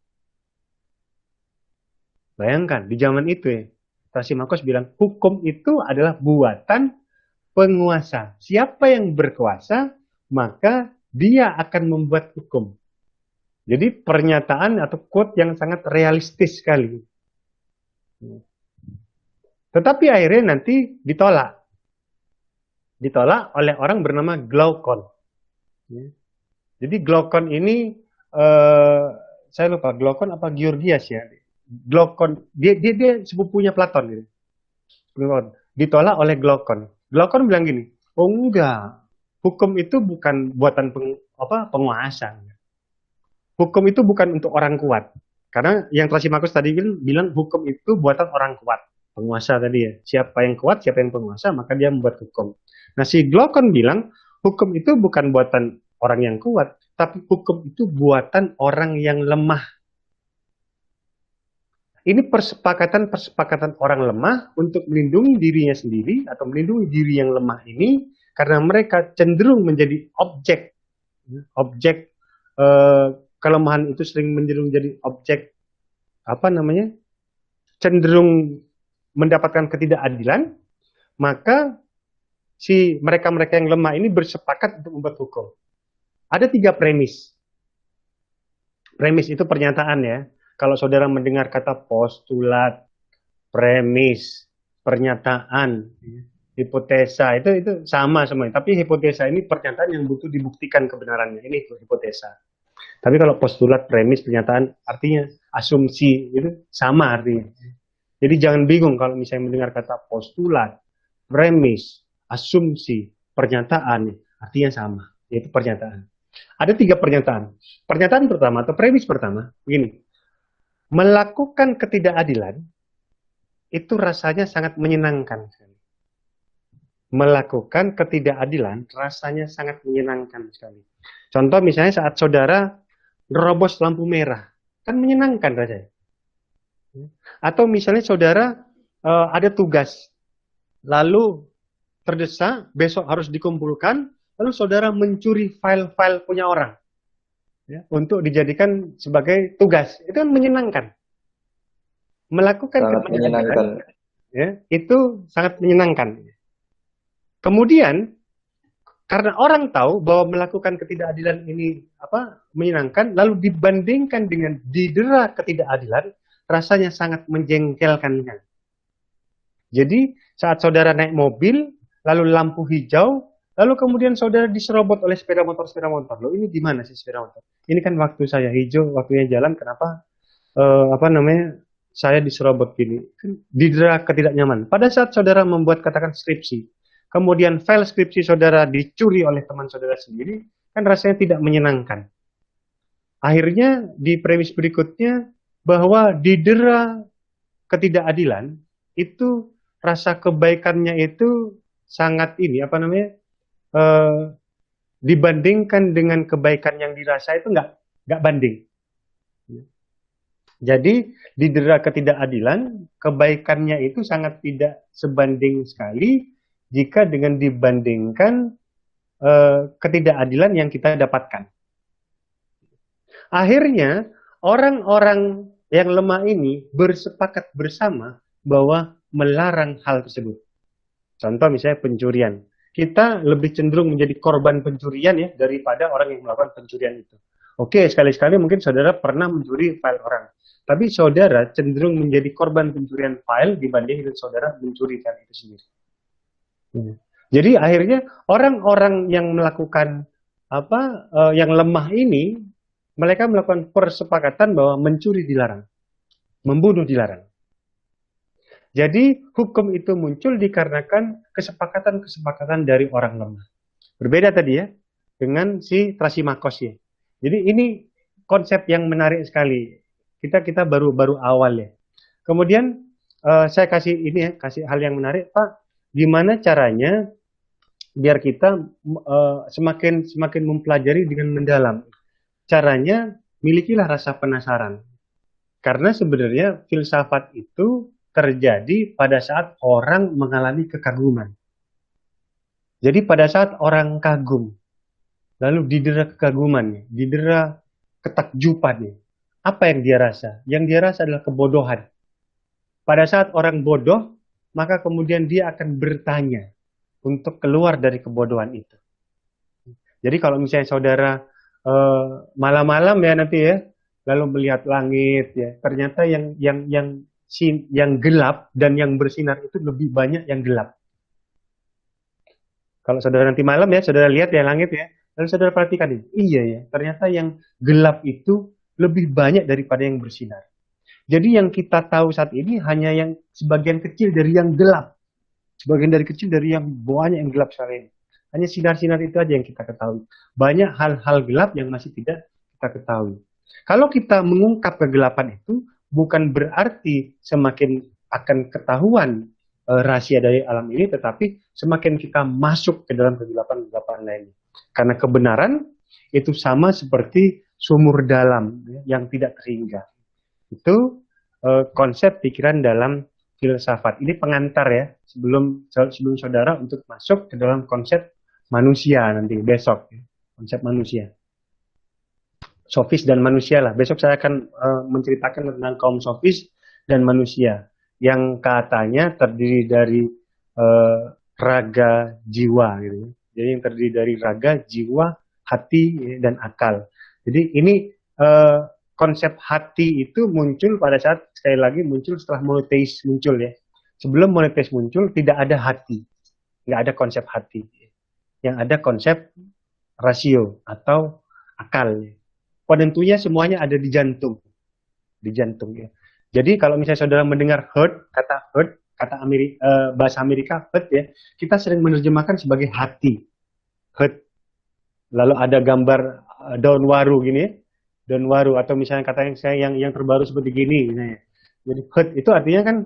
Bayangkan, di zaman itu ya, Thrasymachos bilang, hukum itu adalah buatan penguasa. Siapa yang berkuasa, maka dia akan membuat hukum. Jadi pernyataan atau quote yang sangat realistis sekali. Tetapi akhirnya nanti ditolak. Ditolak oleh orang bernama Glaucon. Jadi Glaucon ini saya lupa Glaucon apa Georgias ya. Glaucon dia sepupunya Platon gitu. Ditolak oleh Glaucon. Glaucon bilang gini, "Oh enggak. Hukum itu bukan buatan penguasa. Hukum itu bukan untuk orang kuat." Karena yang Thrasymachos tadi bilang hukum itu buatan orang kuat, penguasa tadi ya. Siapa yang kuat, siapa yang penguasa, maka dia membuat hukum. Nah, si Glaucon bilang hukum itu bukan buatan orang yang kuat, tapi hukum itu buatan orang yang lemah. Ini persepakatan orang lemah untuk melindungi dirinya sendiri atau melindungi diri yang lemah ini karena mereka cenderung menjadi objek kelemahan itu sering cenderung jadi objek cenderung mendapatkan ketidakadilan, maka si mereka-mereka yang lemah ini bersepakat untuk membuat hukum. Ada 3 premis. Premis itu pernyataan ya. Kalau saudara mendengar kata postulat, premis, pernyataan, hipotesa, itu sama semuanya. Tapi hipotesa ini pernyataan yang butuh dibuktikan kebenarannya. Ini hipotesa. Tapi kalau postulat, premis, pernyataan, artinya asumsi, itu sama artinya. Jadi jangan bingung kalau misalnya mendengar kata postulat, premis, asumsi, pernyataan, artinya sama. Yaitu pernyataan. Ada 3 pernyataan. Pernyataan pertama atau premis pertama, begini. Melakukan ketidakadilan itu rasanya sangat menyenangkan. Melakukan ketidakadilan rasanya sangat menyenangkan sekali. Contoh misalnya saat saudara nerobos lampu merah, kan menyenangkan rasanya. Atau misalnya saudara ada tugas, lalu terdesak, besok harus dikumpulkan, lalu saudara mencuri file-file punya orang. Ya, untuk dijadikan sebagai tugas, itu kan menyenangkan. Melakukan ketidakadilan, ya, itu sangat menyenangkan. Kemudian Karena orang tahu bahwa melakukan ketidakadilan ini menyenangkan, lalu dibandingkan dengan didera ketidakadilan, rasanya sangat menjengkelkan. Jadi saat saudara naik mobil, lalu lampu hijau, lalu kemudian saudara diserobot oleh sepeda motor. Loh, ini gimana sih sepeda motor? Ini kan waktu saya hijau, waktunya jalan, kenapa saya diserobot gini? Didera ketidaknyaman. Pada saat saudara membuat katakan skripsi, kemudian file skripsi saudara dicuri oleh teman saudara sendiri, kan rasanya tidak menyenangkan. Akhirnya di premis berikutnya bahwa didera ketidakadilan itu rasa kebaikannya itu sangat dibandingkan dengan kebaikan yang dirasa itu nggak banding. Jadi didera ketidakadilan, kebaikannya itu sangat tidak sebanding sekali jika dengan dibandingkan ketidakadilan yang kita dapatkan. Akhirnya orang-orang yang lemah ini bersepakat bersama bahwa melarang hal tersebut. Contoh misalnya pencurian. Kita lebih cenderung menjadi korban pencurian ya daripada orang yang melakukan pencurian itu. Oke, sekali-sekali mungkin saudara pernah mencuri file orang. Tapi saudara cenderung menjadi korban pencurian file dibandingkan saudara mencuri file itu sendiri. Jadi akhirnya orang-orang yang melakukan yang lemah ini, mereka melakukan persepakatan bahwa mencuri dilarang, membunuh dilarang. Jadi hukum itu muncul dikarenakan kesepakatan-kesepakatan dari orang lemah. Berbeda tadi ya dengan si Trasimakos ya. Jadi ini konsep yang menarik sekali. Kita baru awal ya. Kemudian saya kasih hal yang menarik, Pak. Gimana caranya biar kita semakin mempelajari dengan mendalam? Caranya milikilah rasa penasaran. Karena sebenarnya filsafat itu terjadi pada saat orang mengalami kekaguman. Jadi pada saat orang kagum, lalu didera kekaguman, didera ketakjuban, apa yang dia rasa? Yang dia rasa adalah kebodohan. Pada saat orang bodoh, maka kemudian dia akan bertanya untuk keluar dari kebodohan itu. Jadi kalau misalnya saudara malam-malam ya nanti ya, lalu melihat langit ya, ternyata yang gelap dan yang bersinar itu lebih banyak yang gelap. Kalau saudara nanti malam ya, saudara lihat ya langit ya, lalu saudara perhatikan ini, iya ya, ternyata yang gelap itu lebih banyak daripada yang bersinar. Jadi yang kita tahu saat ini hanya yang sebagian kecil dari yang gelap, sebagian dari kecil dari yang banyak yang gelap sekali. Hanya sinar-sinar itu aja yang kita ketahui. Banyak hal-hal gelap yang masih tidak kita ketahui. Kalau kita mengungkap kegelapan itu, bukan berarti semakin akan ketahuan rahasia dari alam ini, tetapi semakin kita masuk ke dalam kegelapan-kegelapan lainnya. Karena kebenaran itu sama seperti sumur dalam yang tidak terhingga. Itu konsep pikiran dalam filsafat. Ini pengantar ya, sebelum saudara untuk masuk ke dalam konsep manusia nanti besok. Konsep manusia. Sofis dan manusia lah. Besok saya akan menceritakan tentang kaum sofis dan manusia yang katanya terdiri dari raga, jiwa gitu. Jadi yang terdiri dari raga, jiwa, hati dan akal. Jadi ini konsep hati itu muncul pada saat sekali lagi muncul setelah monoteis muncul ya. Sebelum monoteis muncul tidak ada hati. Nggak ada konsep hati. Yang ada konsep rasio atau akal. Penentunya semuanya ada di jantung. Di jantung ya. Jadi kalau misalnya saudara mendengar heart, kata bahasa Amerika heart ya, kita sering menerjemahkan sebagai hati. Heart. Lalu ada gambar daun waru gini ya. Daun waru atau misalnya kata yang terbaru seperti gini. Jadi heart itu artinya kan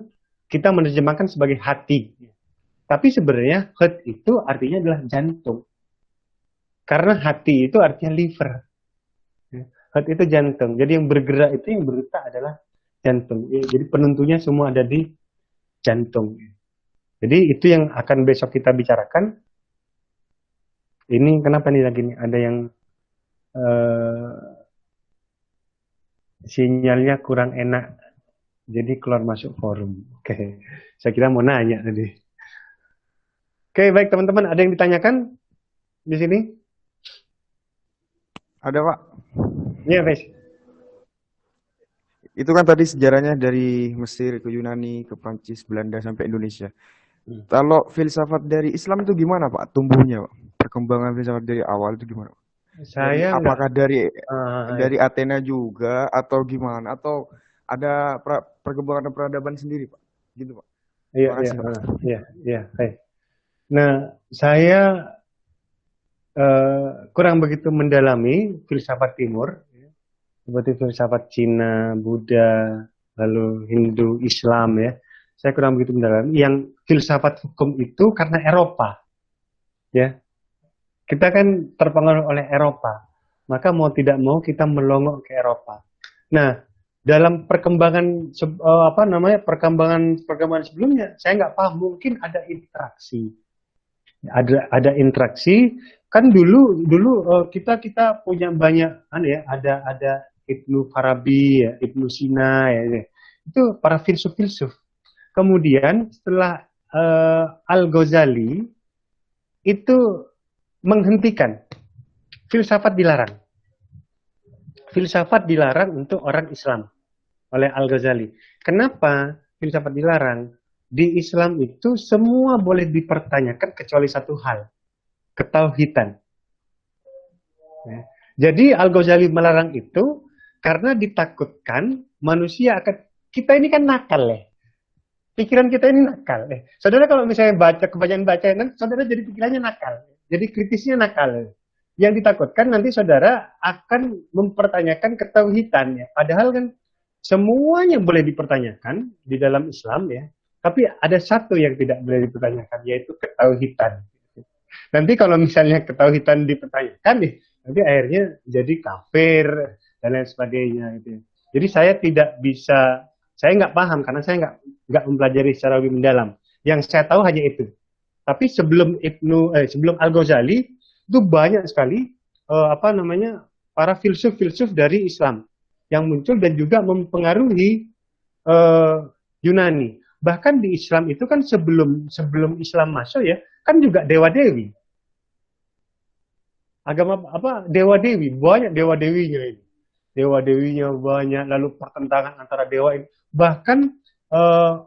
kita menerjemahkan sebagai hati. Tapi sebenarnya heart itu artinya adalah jantung. Karena hati itu artinya liver. Heart itu jantung. Jadi yang bergerak itu, yang bergerak adalah jantung. Jadi penentunya semua ada di jantung. Jadi itu yang akan besok kita bicarakan. Ini kenapa nih lagi nih? Ada yang sinyalnya kurang enak. Jadi keluar masuk forum. Oke. Saya kira mau nanya tadi. Oke, baik teman-teman. Ada yang ditanyakan? di sini? Ada, Pak. Iya, Fes. Itu kan tadi sejarahnya dari Mesir ke Yunani, ke Prancis, Belanda, sampai Indonesia. Kalau filsafat dari Islam itu gimana, Pak? Tumbuhnya, Pak? Perkembangan filsafat dari awal itu gimana, Pak? Saya nggak. Apakah dari Ya. Athena juga atau gimana? Atau ada perkembangan peradaban sendiri, Pak? Gitu, Pak. Iya, Terima kasih, Pak. iya, baik. Nah, saya kurang begitu mendalami filsafat Timur, seperti filsafat Cina, Buddha, lalu Hindu, Islam ya. Saya kurang begitu mendalami. Yang filsafat hukum itu karena Eropa, ya. Kita kan terpengaruh oleh Eropa, maka mau tidak mau kita melongok ke Eropa. Nah, dalam perkembangan perkembangan sebelumnya, saya nggak paham, mungkin ada interaksi. Ada interaksi. Kan dulu kita punya banyak ada Ibnu Farabi ya, Ibnu Sina ya. Itu para filsuf. Kemudian setelah Al-Ghazali itu menghentikan filsafat dilarang. Filsafat dilarang untuk orang Islam oleh Al-Ghazali. Kenapa filsafat dilarang? Di Islam itu semua boleh dipertanyakan kecuali satu hal, ketauhidan. Ya. Jadi Al-Ghazali melarang itu karena ditakutkan manusia akan, kita ini kan nakal ya. Pikiran kita ini nakal. Saudara kalau misalnya kebanyakan baca, saudara jadi pikirannya nakal. Jadi kritisnya nakal. Yang ditakutkan nanti saudara akan mempertanyakan ketauhidan ya. Padahal kan semuanya boleh dipertanyakan di dalam Islam ya. Tapi ada satu yang tidak boleh dipertanyakan, yaitu ketauhidan. Nanti kalau misalnya ketauhidan dipertanyakan nih, nanti akhirnya jadi kafir dan lain sebagainya gitu. Jadi saya tidak bisa, saya nggak paham karena saya nggak mempelajari secara lebih mendalam. Yang saya tahu hanya itu. Tapi sebelum Al-Ghazali itu banyak sekali para filsuf dari Islam yang muncul dan juga mempengaruhi Yunani. Bahkan di Islam itu kan sebelum Islam masuk ya, kan juga dewa-dewi. Agama dewa-dewi, banyak dewa-dewinya ini. Dewa-dewinya banyak, lalu pertentangan antara dewa ini. Bahkan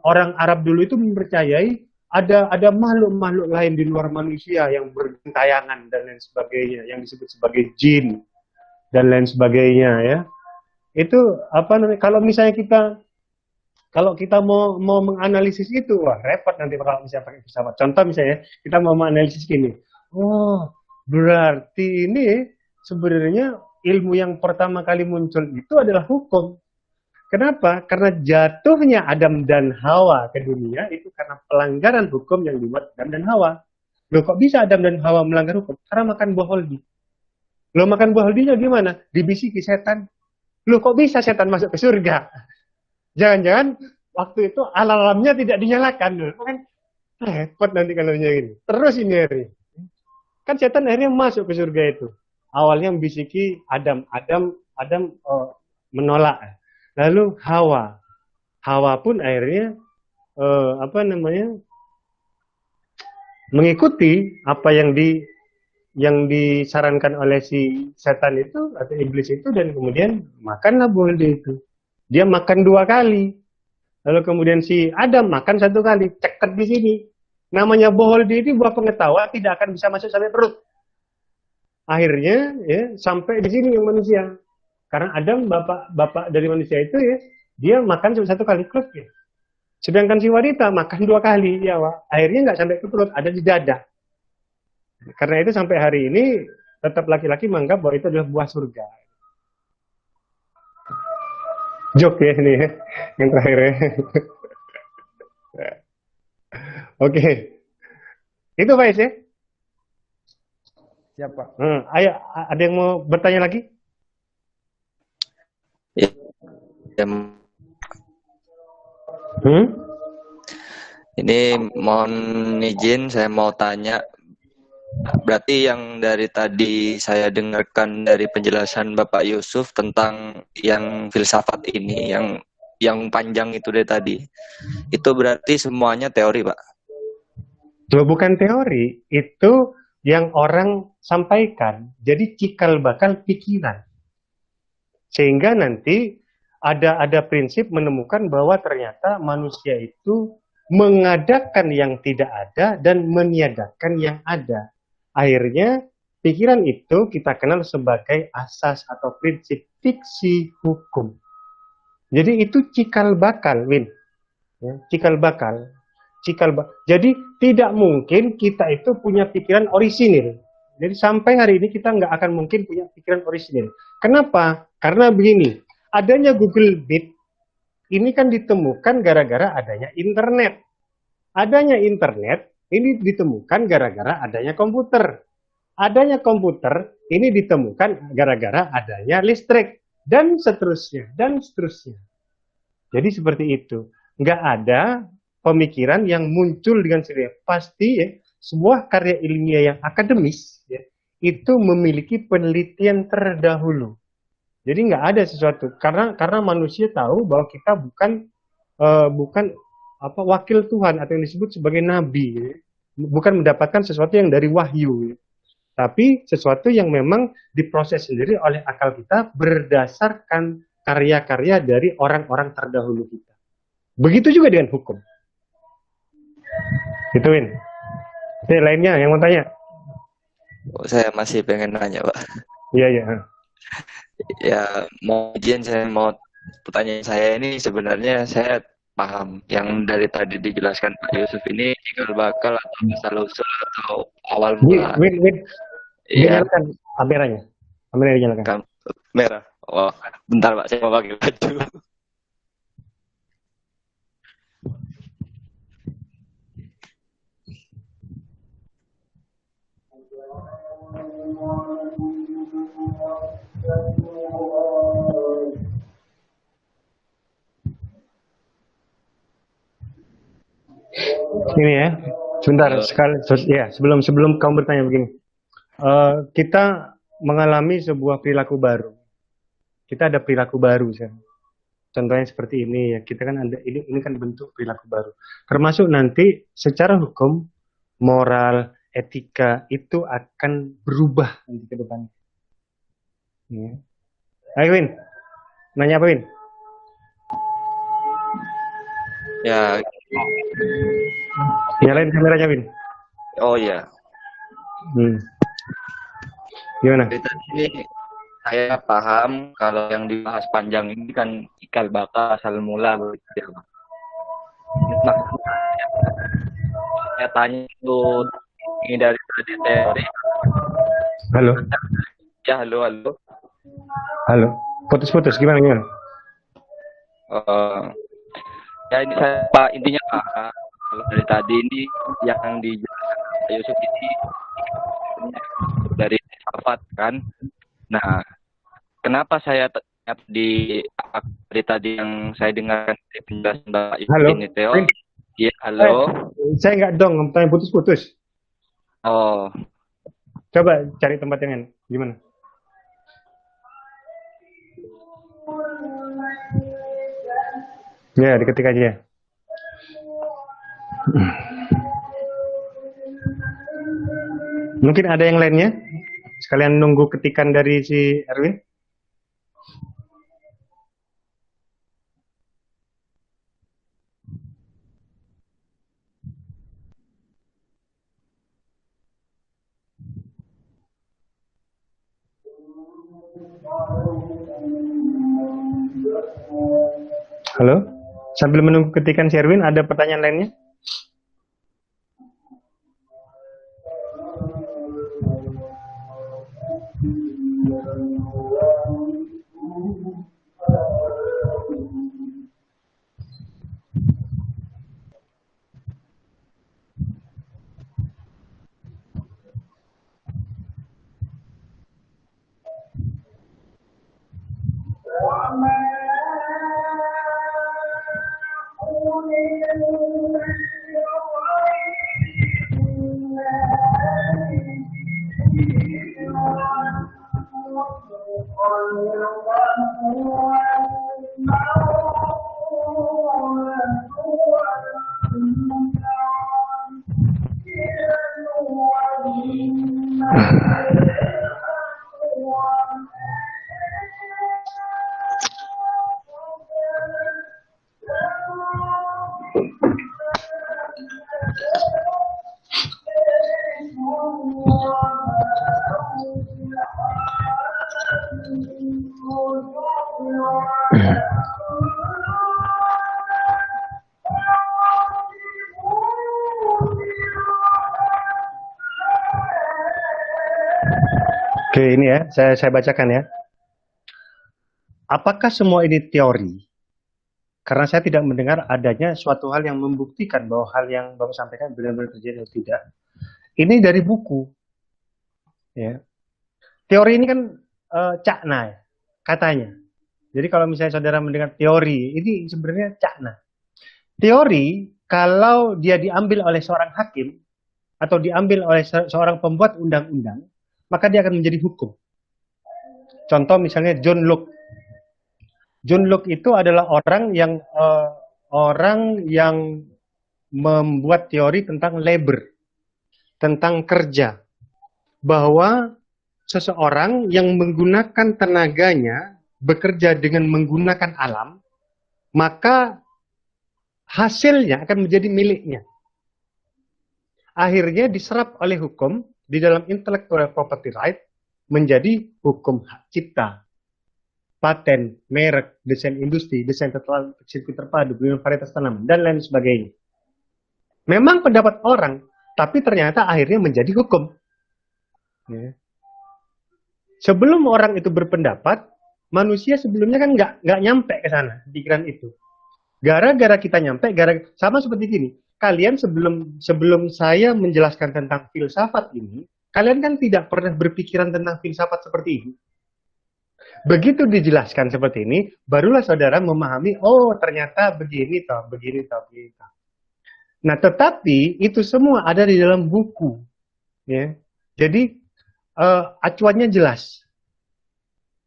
orang Arab dulu itu mempercayai ada makhluk-makhluk lain di luar manusia yang bergentayangan dan lain sebagainya, yang disebut sebagai jin dan lain sebagainya ya. Itu kalau kita mau menganalisis itu, wah repot nanti kalau misalnya pakai filsafat. Contoh misalnya kita mau menganalisis gini, oh berarti ini sebenarnya ilmu yang pertama kali muncul itu adalah hukum. Kenapa? Karena jatuhnya Adam dan Hawa ke dunia itu karena pelanggaran hukum yang dibuat Adam dan Hawa. Loh kok bisa Adam dan Hawa melanggar hukum? Karena makan buah holdi. Loh makan buah holdinya gimana? Dibisiki setan. Loh kok bisa setan masuk ke surga? Jangan-jangan waktu itu alarmnya tidak dinyalakan. Loh. Kan repot nanti kalau gini. Terus ini hari. Kan setan akhirnya masuk ke surga itu. Awalnya membisiki Adam menolak. Lalu Hawa pun akhirnya mengikuti apa yang disarankan oleh si setan itu atau iblis itu, dan kemudian makanlah buah itu. Dia makan 2 kali. Lalu kemudian si Adam makan 1 kali. Ceket di sini. Namanya buah itu buah pengetahuan, tidak akan bisa masuk sampai perut. Akhirnya ya sampai di sini yang manusia. Karena Adam bapak dari manusia itu ya, dia makan cuma 1 kali perut ya. Sedangkan si wanita makan 2 kali ya, Wak. Akhirnya nggak sampai ke perut, ada di dada. Karena itu sampai hari ini tetap laki-laki menganggap bahwa itu adalah buah surga. Joke ya ini ya, yang terakhir ya. Oke. Itu Faiz ya. Siapa? Ayo, ada yang mau bertanya lagi? Ya, ini mohon izin saya mau tanya. Berarti yang dari tadi saya dengarkan dari penjelasan Bapak Yusuf tentang yang filsafat ini, yang panjang itu dari tadi, itu berarti semuanya teori, Pak? Loh, bukan teori, itu yang orang sampaikan jadi cikal bakal pikiran. Sehingga nanti ada prinsip menemukan bahwa ternyata manusia itu mengadakan yang tidak ada dan meniadakan yang ada. Akhirnya pikiran itu kita kenal sebagai asas atau prinsip fiksi hukum. Jadi itu cikal bakal, Win. Ya, cikal bakal. Jadi tidak mungkin kita itu punya pikiran orisinil. Jadi sampai hari ini kita nggak akan mungkin punya pikiran orisinil. Kenapa? Karena begini, adanya Google Meet ini kan ditemukan gara-gara adanya internet. Adanya internet ini ditemukan gara-gara adanya komputer. Adanya komputer ini ditemukan gara-gara adanya listrik. Dan seterusnya, dan seterusnya. Jadi seperti itu. Nggak ada pemikiran yang muncul dengan sendirinya. Pasti ya, sebuah karya ilmiah yang akademis ya, itu memiliki penelitian terdahulu. Jadi nggak ada sesuatu karena manusia tahu bahwa kita bukan wakil Tuhan atau yang disebut sebagai nabi, ya. Bukan mendapatkan sesuatu yang dari wahyu, ya. Tapi sesuatu yang memang diproses sendiri oleh akal kita berdasarkan karya-karya dari orang-orang terdahulu kita. Begitu juga dengan hukum. Ituin. Oke, lainnya yang mau tanya? Oh, saya masih pengen nanya, Pak. Iya, iya. Ya, mau izin saya mau pertanyaan saya ini sebenarnya saya paham yang dari tadi dijelaskan Pak Yusuf ini cikal bakal atau asal usul atau awal mula. Win. Iya. Dinyalakan kameranya. Kameranya dinyalakan. Merah. Oh, bentar Pak, saya mau pakai baju. Ini ya, sebentar sekali ya sebelum kamu bertanya begini, kita mengalami sebuah perilaku baru. Kita ada perilaku baru, kan? Contohnya seperti ini ya, kita kan ada ini kan bentuk perilaku baru. Termasuk nanti secara hukum, moral, etika itu akan berubah nanti ke depan. Ya. Ayo Win, nanya apa Win? Ya. Nyalain kameranya Win. Oh iya. Gimana? Dari tadi ini saya paham kalau yang dibahas panjang ini kan cikal bakal asal mula begitu. Nah, saya tanya itu ini dari tadi teori. Halo. Ya halo. Halo. Putus gimana? Ya ini saya Pak intinya Pak kalau dari tadi ini yang dijelaskan Pak Yusuf ini dari filsafat kan. Nah, kenapa saya dari tadi yang saya dengarkan dari penjelasan Bapak Yusuf ini teori? Ya, halo. Saya nggak dong, tanya putus. Oh. Coba cari tempat yang enak. Gimana? Ya, diketik aja. Mungkin ada yang lainnya? Sekalian nunggu ketikan dari si Erwin. Halo? Sambil menunggu ketikan si Erwin, ada pertanyaan lainnya? Oke, ini ya, saya bacakan ya. Apakah semua ini teori? Karena saya tidak mendengar adanya suatu hal yang membuktikan bahwa hal yang Bapak sampaikan benar-benar terjadi atau tidak. Ini dari buku. Ya. Teori ini kan cakna ya, katanya. Jadi kalau misalnya saudara mendengar teori, ini sebenarnya cakna. Teori, kalau dia diambil oleh seorang hakim, atau diambil oleh seorang pembuat undang-undang, maka dia akan menjadi hukum. Contoh misalnya John Locke. John Locke itu adalah orang yang membuat teori tentang labor, tentang kerja, bahwa seseorang yang menggunakan tenaganya bekerja dengan menggunakan alam, maka hasilnya akan menjadi miliknya. Akhirnya diserap oleh hukum di dalam intellectual property right menjadi hukum hak cipta, paten, merek, desain industri, desain sirkuit terpadu, pemilihan varietas tanaman, dan lain sebagainya. Memang pendapat orang, tapi ternyata akhirnya menjadi hukum. Ya. Sebelum orang itu berpendapat, manusia sebelumnya kan nggak nyampe ke sana, pikiran itu. Gara-gara kita nyampe, sama seperti gini. Kalian sebelum saya menjelaskan tentang filsafat ini, kalian kan tidak pernah berpikiran tentang filsafat seperti ini. Begitu dijelaskan seperti ini, barulah saudara memahami, oh ternyata begini toh, begini toh, begini toh. Nah, tetapi itu semua ada di dalam buku. Ya. Jadi acuannya jelas.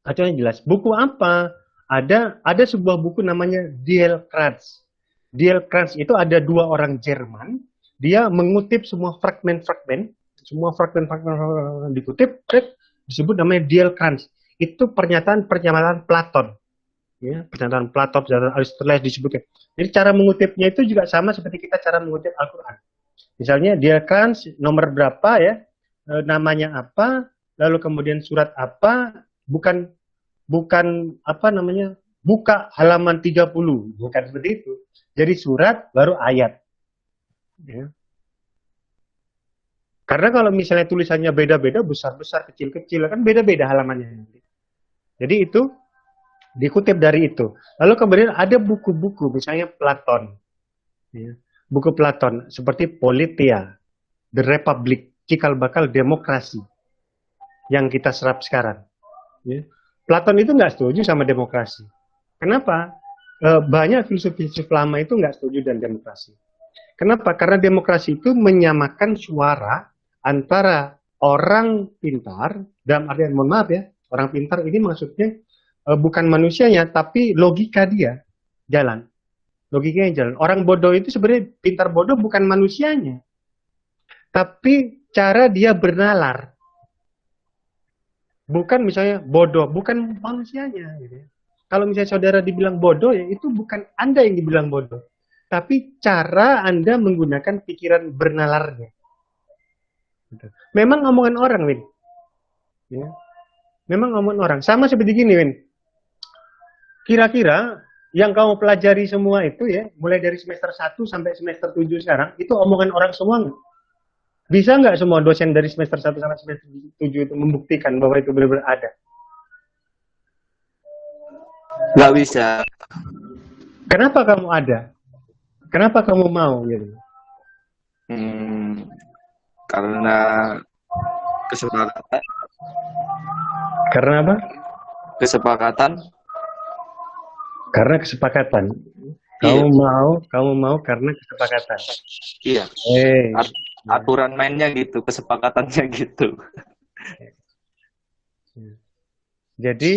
Acuannya jelas. Buku apa? Ada sebuah buku namanya Die Krantz. Die Krantz itu ada dua orang Jerman. Dia mengutip semua fragmen-fragmen, dikutip, disebut namanya Die Krantz. Itu pernyataan Platon. Ya, pernyataan Platon, pernyataan Aristoteles disebutkan. Jadi cara mengutipnya itu juga sama seperti kita cara mengutip Al-Quran. Misalnya Die Krantz nomor berapa ya, namanya apa, lalu kemudian surat apa, bukan apa namanya, buka halaman 30, bukan seperti itu. Jadi surat baru ayat. Ya. Karena kalau misalnya tulisannya beda-beda, besar-besar, kecil-kecil, kan beda-beda halamannya. Jadi itu dikutip dari itu. Lalu kemudian ada buku-buku, misalnya Platon. Ya. Buku Platon seperti Politeia, The Republic, cikal bakal demokrasi yang kita serap sekarang. Ya. Platon itu nggak setuju sama demokrasi. Kenapa? Banyak filsuf-filsuf lama itu nggak setuju dengan demokrasi. Kenapa? Karena demokrasi itu menyamakan suara antara orang pintar, dalam artian, mohon maaf ya, orang pintar ini maksudnya bukan manusianya, tapi logika dia jalan. Logikanya jalan. Orang bodoh itu sebenarnya pintar bodoh bukan manusianya, tapi cara dia bernalar. Bukan misalnya bodoh, bukan manusianya. Gitu ya. Kalau misalnya saudara dibilang bodoh, ya itu bukan Anda yang dibilang bodoh. Tapi cara Anda menggunakan pikiran bernalarnya. Gitu. Memang omongan orang, Win. Ya. Memang omongan orang. Sama seperti gini, Win. Kira-kira yang kamu pelajari semua itu ya, mulai dari semester 1 sampai semester 7 sekarang, itu omongan orang semua nggak? Bisa nggak semua dosen dari semester 1 sampai semester 7 itu membuktikan bahwa itu benar-benar ada? Nggak bisa. Kenapa kamu ada? Kenapa kamu mau gitu? Karena kesepakatan. Karena apa? Kesepakatan. Karena kesepakatan. Kamu mau karena kesepakatan. Iya. Aturan mainnya gitu, kesepakatannya gitu. Jadi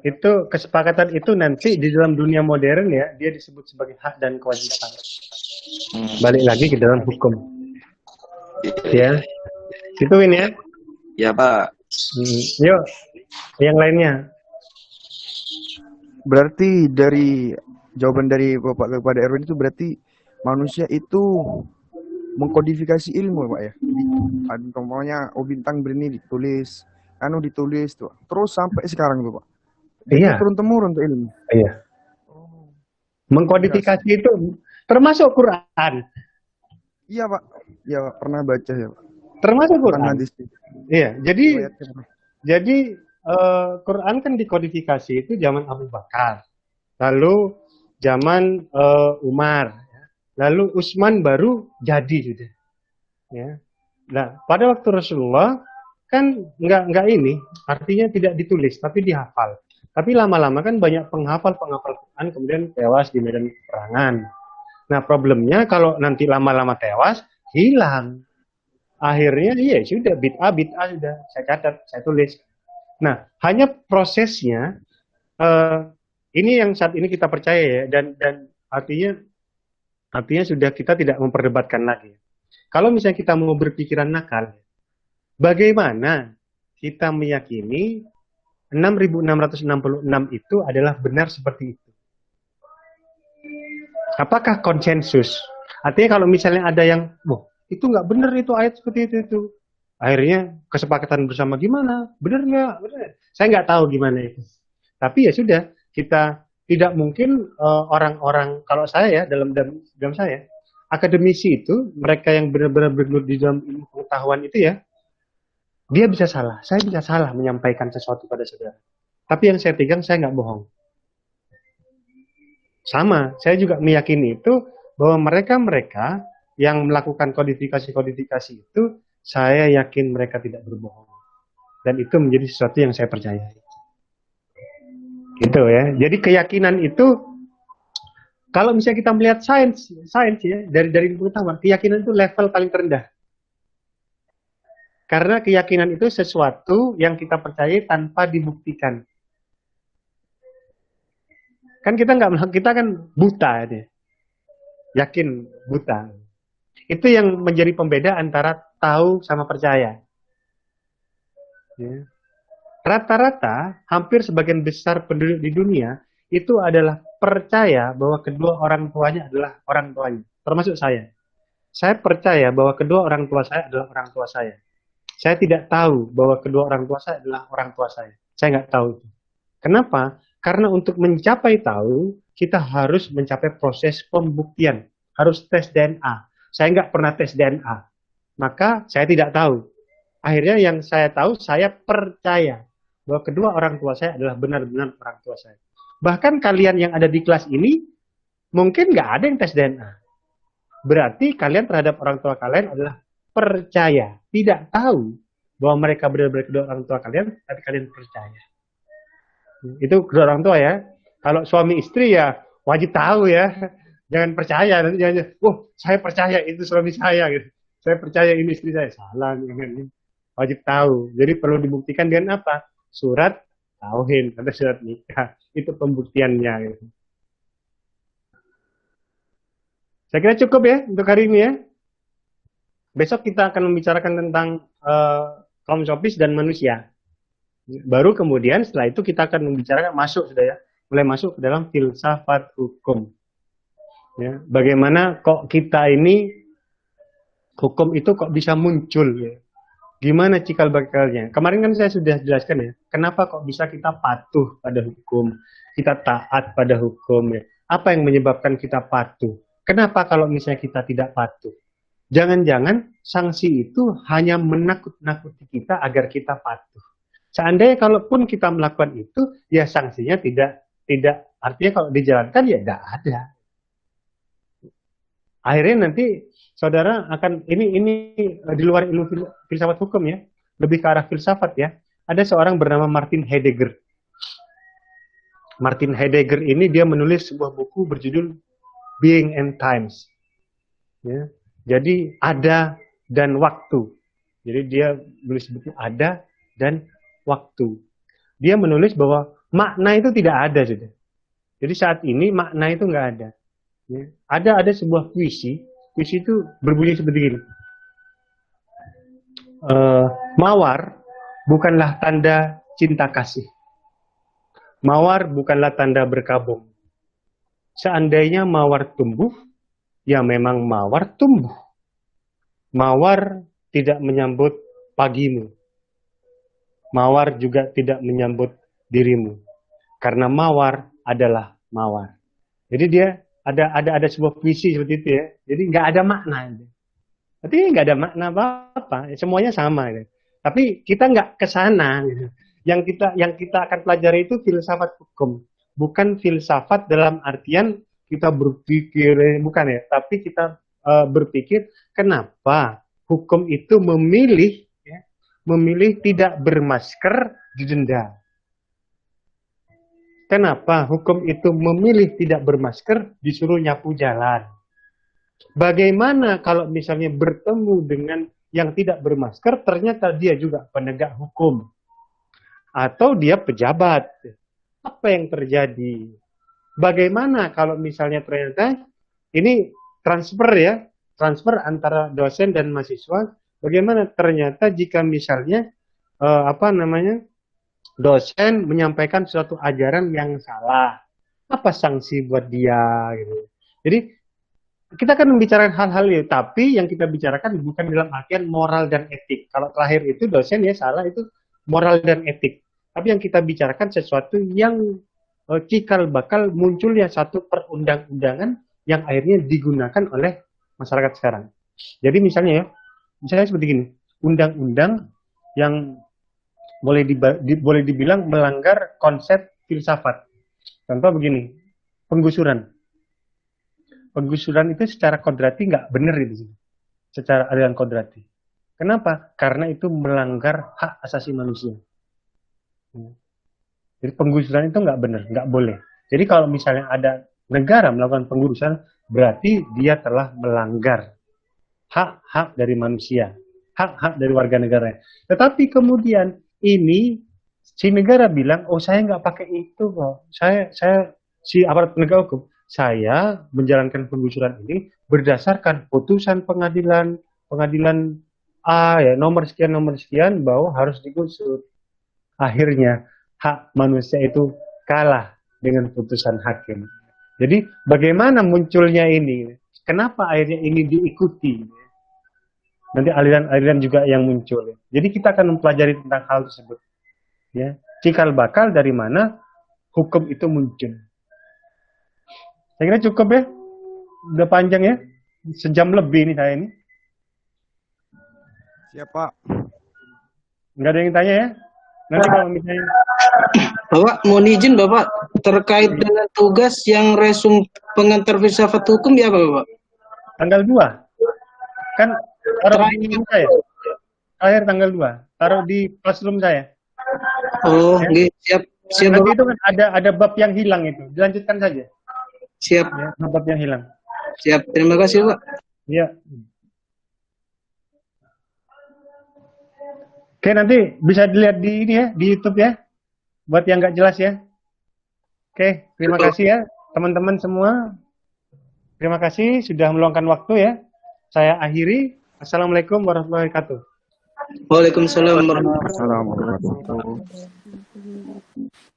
itu kesepakatan itu nanti di dalam dunia modern ya, dia disebut sebagai hak dan kewajiban. Balik lagi ke dalam hukum. Ya. Gituin ya. Ya Pak. Yuk, yang lainnya. Berarti dari jawaban dari Bapak kepada Erwin itu berarti manusia itu mengkodifikasi ilmu, Pak ya. Jadi, umpamanya bintang berini ditulis, ditulis tuh. Terus sampai sekarang tuh, Pak. Itu Iya, turun temurun tuh ilmu. iya. Mengkodifikasi Berhasil. itu termasuk Quran. Iya, Pak. Iya, Pak. Pernah baca ya, Pak. Termasuk Bukan Quran. hadis. Iya, jadi Riwayatnya pernah. jadi Quran kan dikodifikasi itu zaman Abu Bakar. Lalu zaman Umar, lalu Utsman baru jadi gitu. Ya. Nah, pada waktu Rasulullah kan nggak ini, artinya tidak ditulis tapi dihafal. Tapi lama-lama kan banyak penghafal Quran kemudian tewas di medan peperangan. Nah, problemnya kalau nanti lama-lama tewas, hilang. Akhirnya ya sudah bid'ah sudah saya catat, saya tulis. Nah, hanya prosesnya ini yang saat ini kita percaya ya, dan artinya sudah kita tidak memperdebatkan lagi. Kalau misalnya kita mau berpikiran nakal, bagaimana kita meyakini 6.666 itu adalah benar seperti itu? Apakah konsensus? Artinya kalau misalnya ada yang, itu nggak benar itu ayat seperti itu. Akhirnya kesepakatan bersama gimana? Benar nggak? Benar. Saya nggak tahu gimana itu. Tapi ya sudah, kita tidak mungkin orang-orang, kalau saya ya, dalam saya, akademisi itu, mereka yang benar-benar bergelut di dalam ilmu pengetahuan itu ya, dia bisa salah. Saya bisa salah menyampaikan sesuatu pada saudara. Tapi yang saya pegang, saya nggak bohong. Sama, saya juga meyakini itu bahwa mereka-mereka yang melakukan kodifikasi itu, saya yakin mereka tidak berbohong. Dan itu menjadi sesuatu yang saya percayai. Gitu ya. Jadi keyakinan itu, kalau misalnya kita melihat sains ya, dari pengetahuan, keyakinan itu level paling terendah. Karena keyakinan itu sesuatu yang kita percayai tanpa dibuktikan. Kan kita kan buta ya. Yakin buta. Itu yang menjadi pembeda antara tahu sama percaya. Ya. Rata-rata hampir sebagian besar penduduk di dunia itu adalah percaya bahwa kedua orang tuanya adalah orang tuanya. Termasuk saya. Saya percaya bahwa kedua orang tua saya adalah orang tua saya. Saya tidak tahu bahwa kedua orang tua saya adalah orang tua saya. Saya nggak tahu itu. Kenapa? Karena untuk mencapai tahu, kita harus mencapai proses pembuktian. Harus tes DNA. Saya nggak pernah tes DNA. Maka saya tidak tahu. Akhirnya yang saya tahu, saya percaya bahwa kedua orang tua saya adalah benar-benar orang tua saya. Bahkan kalian yang ada di kelas ini, mungkin nggak ada yang tes DNA. Berarti kalian terhadap orang tua kalian adalah percaya. Tidak tahu bahwa mereka benar-benar kedua orang tua kalian, tapi kalian percaya. Itu kedua orang tua ya. Kalau suami istri ya wajib tahu ya. Jangan percaya nanti jangan, saya percaya itu suami saya gitu. Saya percaya ini istri saya. Salah nih. Wajib tahu. Jadi perlu dibuktikan dengan apa? Surat tauhid atau surat nikah. Itu pembuktiannya gitu. Saya kira cukup ya untuk hari ini ya. Besok kita akan membicarakan tentang kaum sofis dan manusia. Baru kemudian setelah itu kita akan membicarakan mulai masuk ke dalam filsafat hukum. Ya, bagaimana kok kita ini hukum itu kok bisa muncul ya? Gimana cikal bakalnya? Kemarin kan saya sudah jelaskan ya, kenapa kok bisa kita patuh pada hukum, kita taat pada hukum ya? Apa yang menyebabkan kita patuh? Kenapa kalau misalnya kita tidak patuh? Jangan-jangan sanksi itu hanya menakut-nakuti kita agar kita patuh. Seandainya kalaupun kita melakukan itu, ya sanksinya tidak artinya kalau dijalankan ya tidak ada. Akhirnya nanti saudara akan ini di luar ilmu filsafat hukum ya, lebih ke arah filsafat ya. Ada seorang bernama Martin Heidegger. Martin Heidegger ini dia menulis sebuah buku berjudul Being and Times. Ya. Jadi ada dan waktu. Jadi dia menulis buku ada dan waktu. Dia menulis bahwa makna itu tidak ada sudah. Jadi saat ini makna itu nggak ada. Ya. Ada sebuah puisi itu berbunyi seperti ini. mawar bukanlah tanda cinta kasih. Mawar bukanlah tanda berkabung. Seandainya mawar tumbuh, ya memang mawar tumbuh. Mawar tidak menyambut pagimu. Mawar juga tidak menyambut dirimu. Karena mawar adalah mawar. Jadi dia ada sebuah puisi seperti itu ya. Jadi nggak ada makna. Berarti nggak ada makna apa-apa. Semuanya sama. Ya. Tapi kita nggak ke sana. Gitu. Yang kita akan pelajari itu filsafat hukum. Bukan filsafat dalam artian kita berpikir, bukan ya. Tapi kita berpikir kenapa hukum itu memilih tidak bermasker didenda. Kenapa hukum itu memilih tidak bermasker disuruh nyapu jalan? Bagaimana kalau misalnya bertemu dengan yang tidak bermasker ternyata dia juga penegak hukum atau dia pejabat? Apa yang terjadi? Bagaimana kalau misalnya ternyata ini transfer antara dosen dan mahasiswa? Bagaimana ternyata jika misalnya dosen menyampaikan suatu ajaran yang salah, apa sanksi buat dia? Gitu. Jadi kita akan membicarakan hal-hal itu, tapi yang kita bicarakan bukan dalam artian moral dan etik. Kalau terakhir itu dosen ya salah, itu moral dan etik. Tapi yang kita bicarakan sesuatu yang cikal bakal munculnya satu perundang-undangan yang akhirnya digunakan oleh masyarakat sekarang. Jadi misalnya seperti gini, undang-undang yang boleh dibilang melanggar konsep filsafat. Contoh begini, penggusuran. Penggusuran itu secara kodrati nggak benar itu, secara aliran kodrati. Kenapa? Karena itu melanggar hak asasi manusia. Jadi penggusuran itu nggak benar, nggak boleh. Jadi kalau misalnya ada negara melakukan penggusuran, berarti dia telah melanggar hak-hak dari manusia, hak-hak dari warga negara. Tetapi kemudian ini si negara bilang, oh saya nggak pakai itu kok, saya si aparat penegak hukum, saya menjalankan penggusuran ini berdasarkan putusan pengadilan A ya nomor sekian bahwa harus digusur. Akhirnya hak manusia itu kalah dengan putusan hakim. Jadi bagaimana munculnya ini? Kenapa akhirnya ini diikuti? Nanti aliran-aliran juga yang muncul. Jadi kita akan mempelajari tentang hal tersebut. Ya, cikal bakal dari mana hukum itu muncul. Saya kira cukup ya. Udah panjang ya. Sejam lebih nih saya ini. Siap, Pak. Nggak ada yang tanya ya? Nanti kalau misalnya Bapak, mohon izin Bapak terkait dengan tugas yang resum pengantar filsafat hukum ya Bapak? Tanggal 2. Kan taruh di saya. Akhir tanggal 2. Taruh di classroom saya. Oh, ya. Siap Nanti Bapak. itu kan ada bab yang hilang itu. Dilanjutkan saja. Siap. Ya, bab yang hilang. Siap. Terima kasih Pak. Iya. Oke, nanti bisa dilihat di ini ya, di YouTube ya. Buat yang nggak jelas ya. Oke, terima kasih ya teman-teman semua. Terima kasih sudah meluangkan waktu ya. Saya akhiri. Assalamualaikum warahmatullahi wabarakatuh. Waalaikumsalam warahmatullahi Assalamualaikum warahmatullahi wabarakatuh.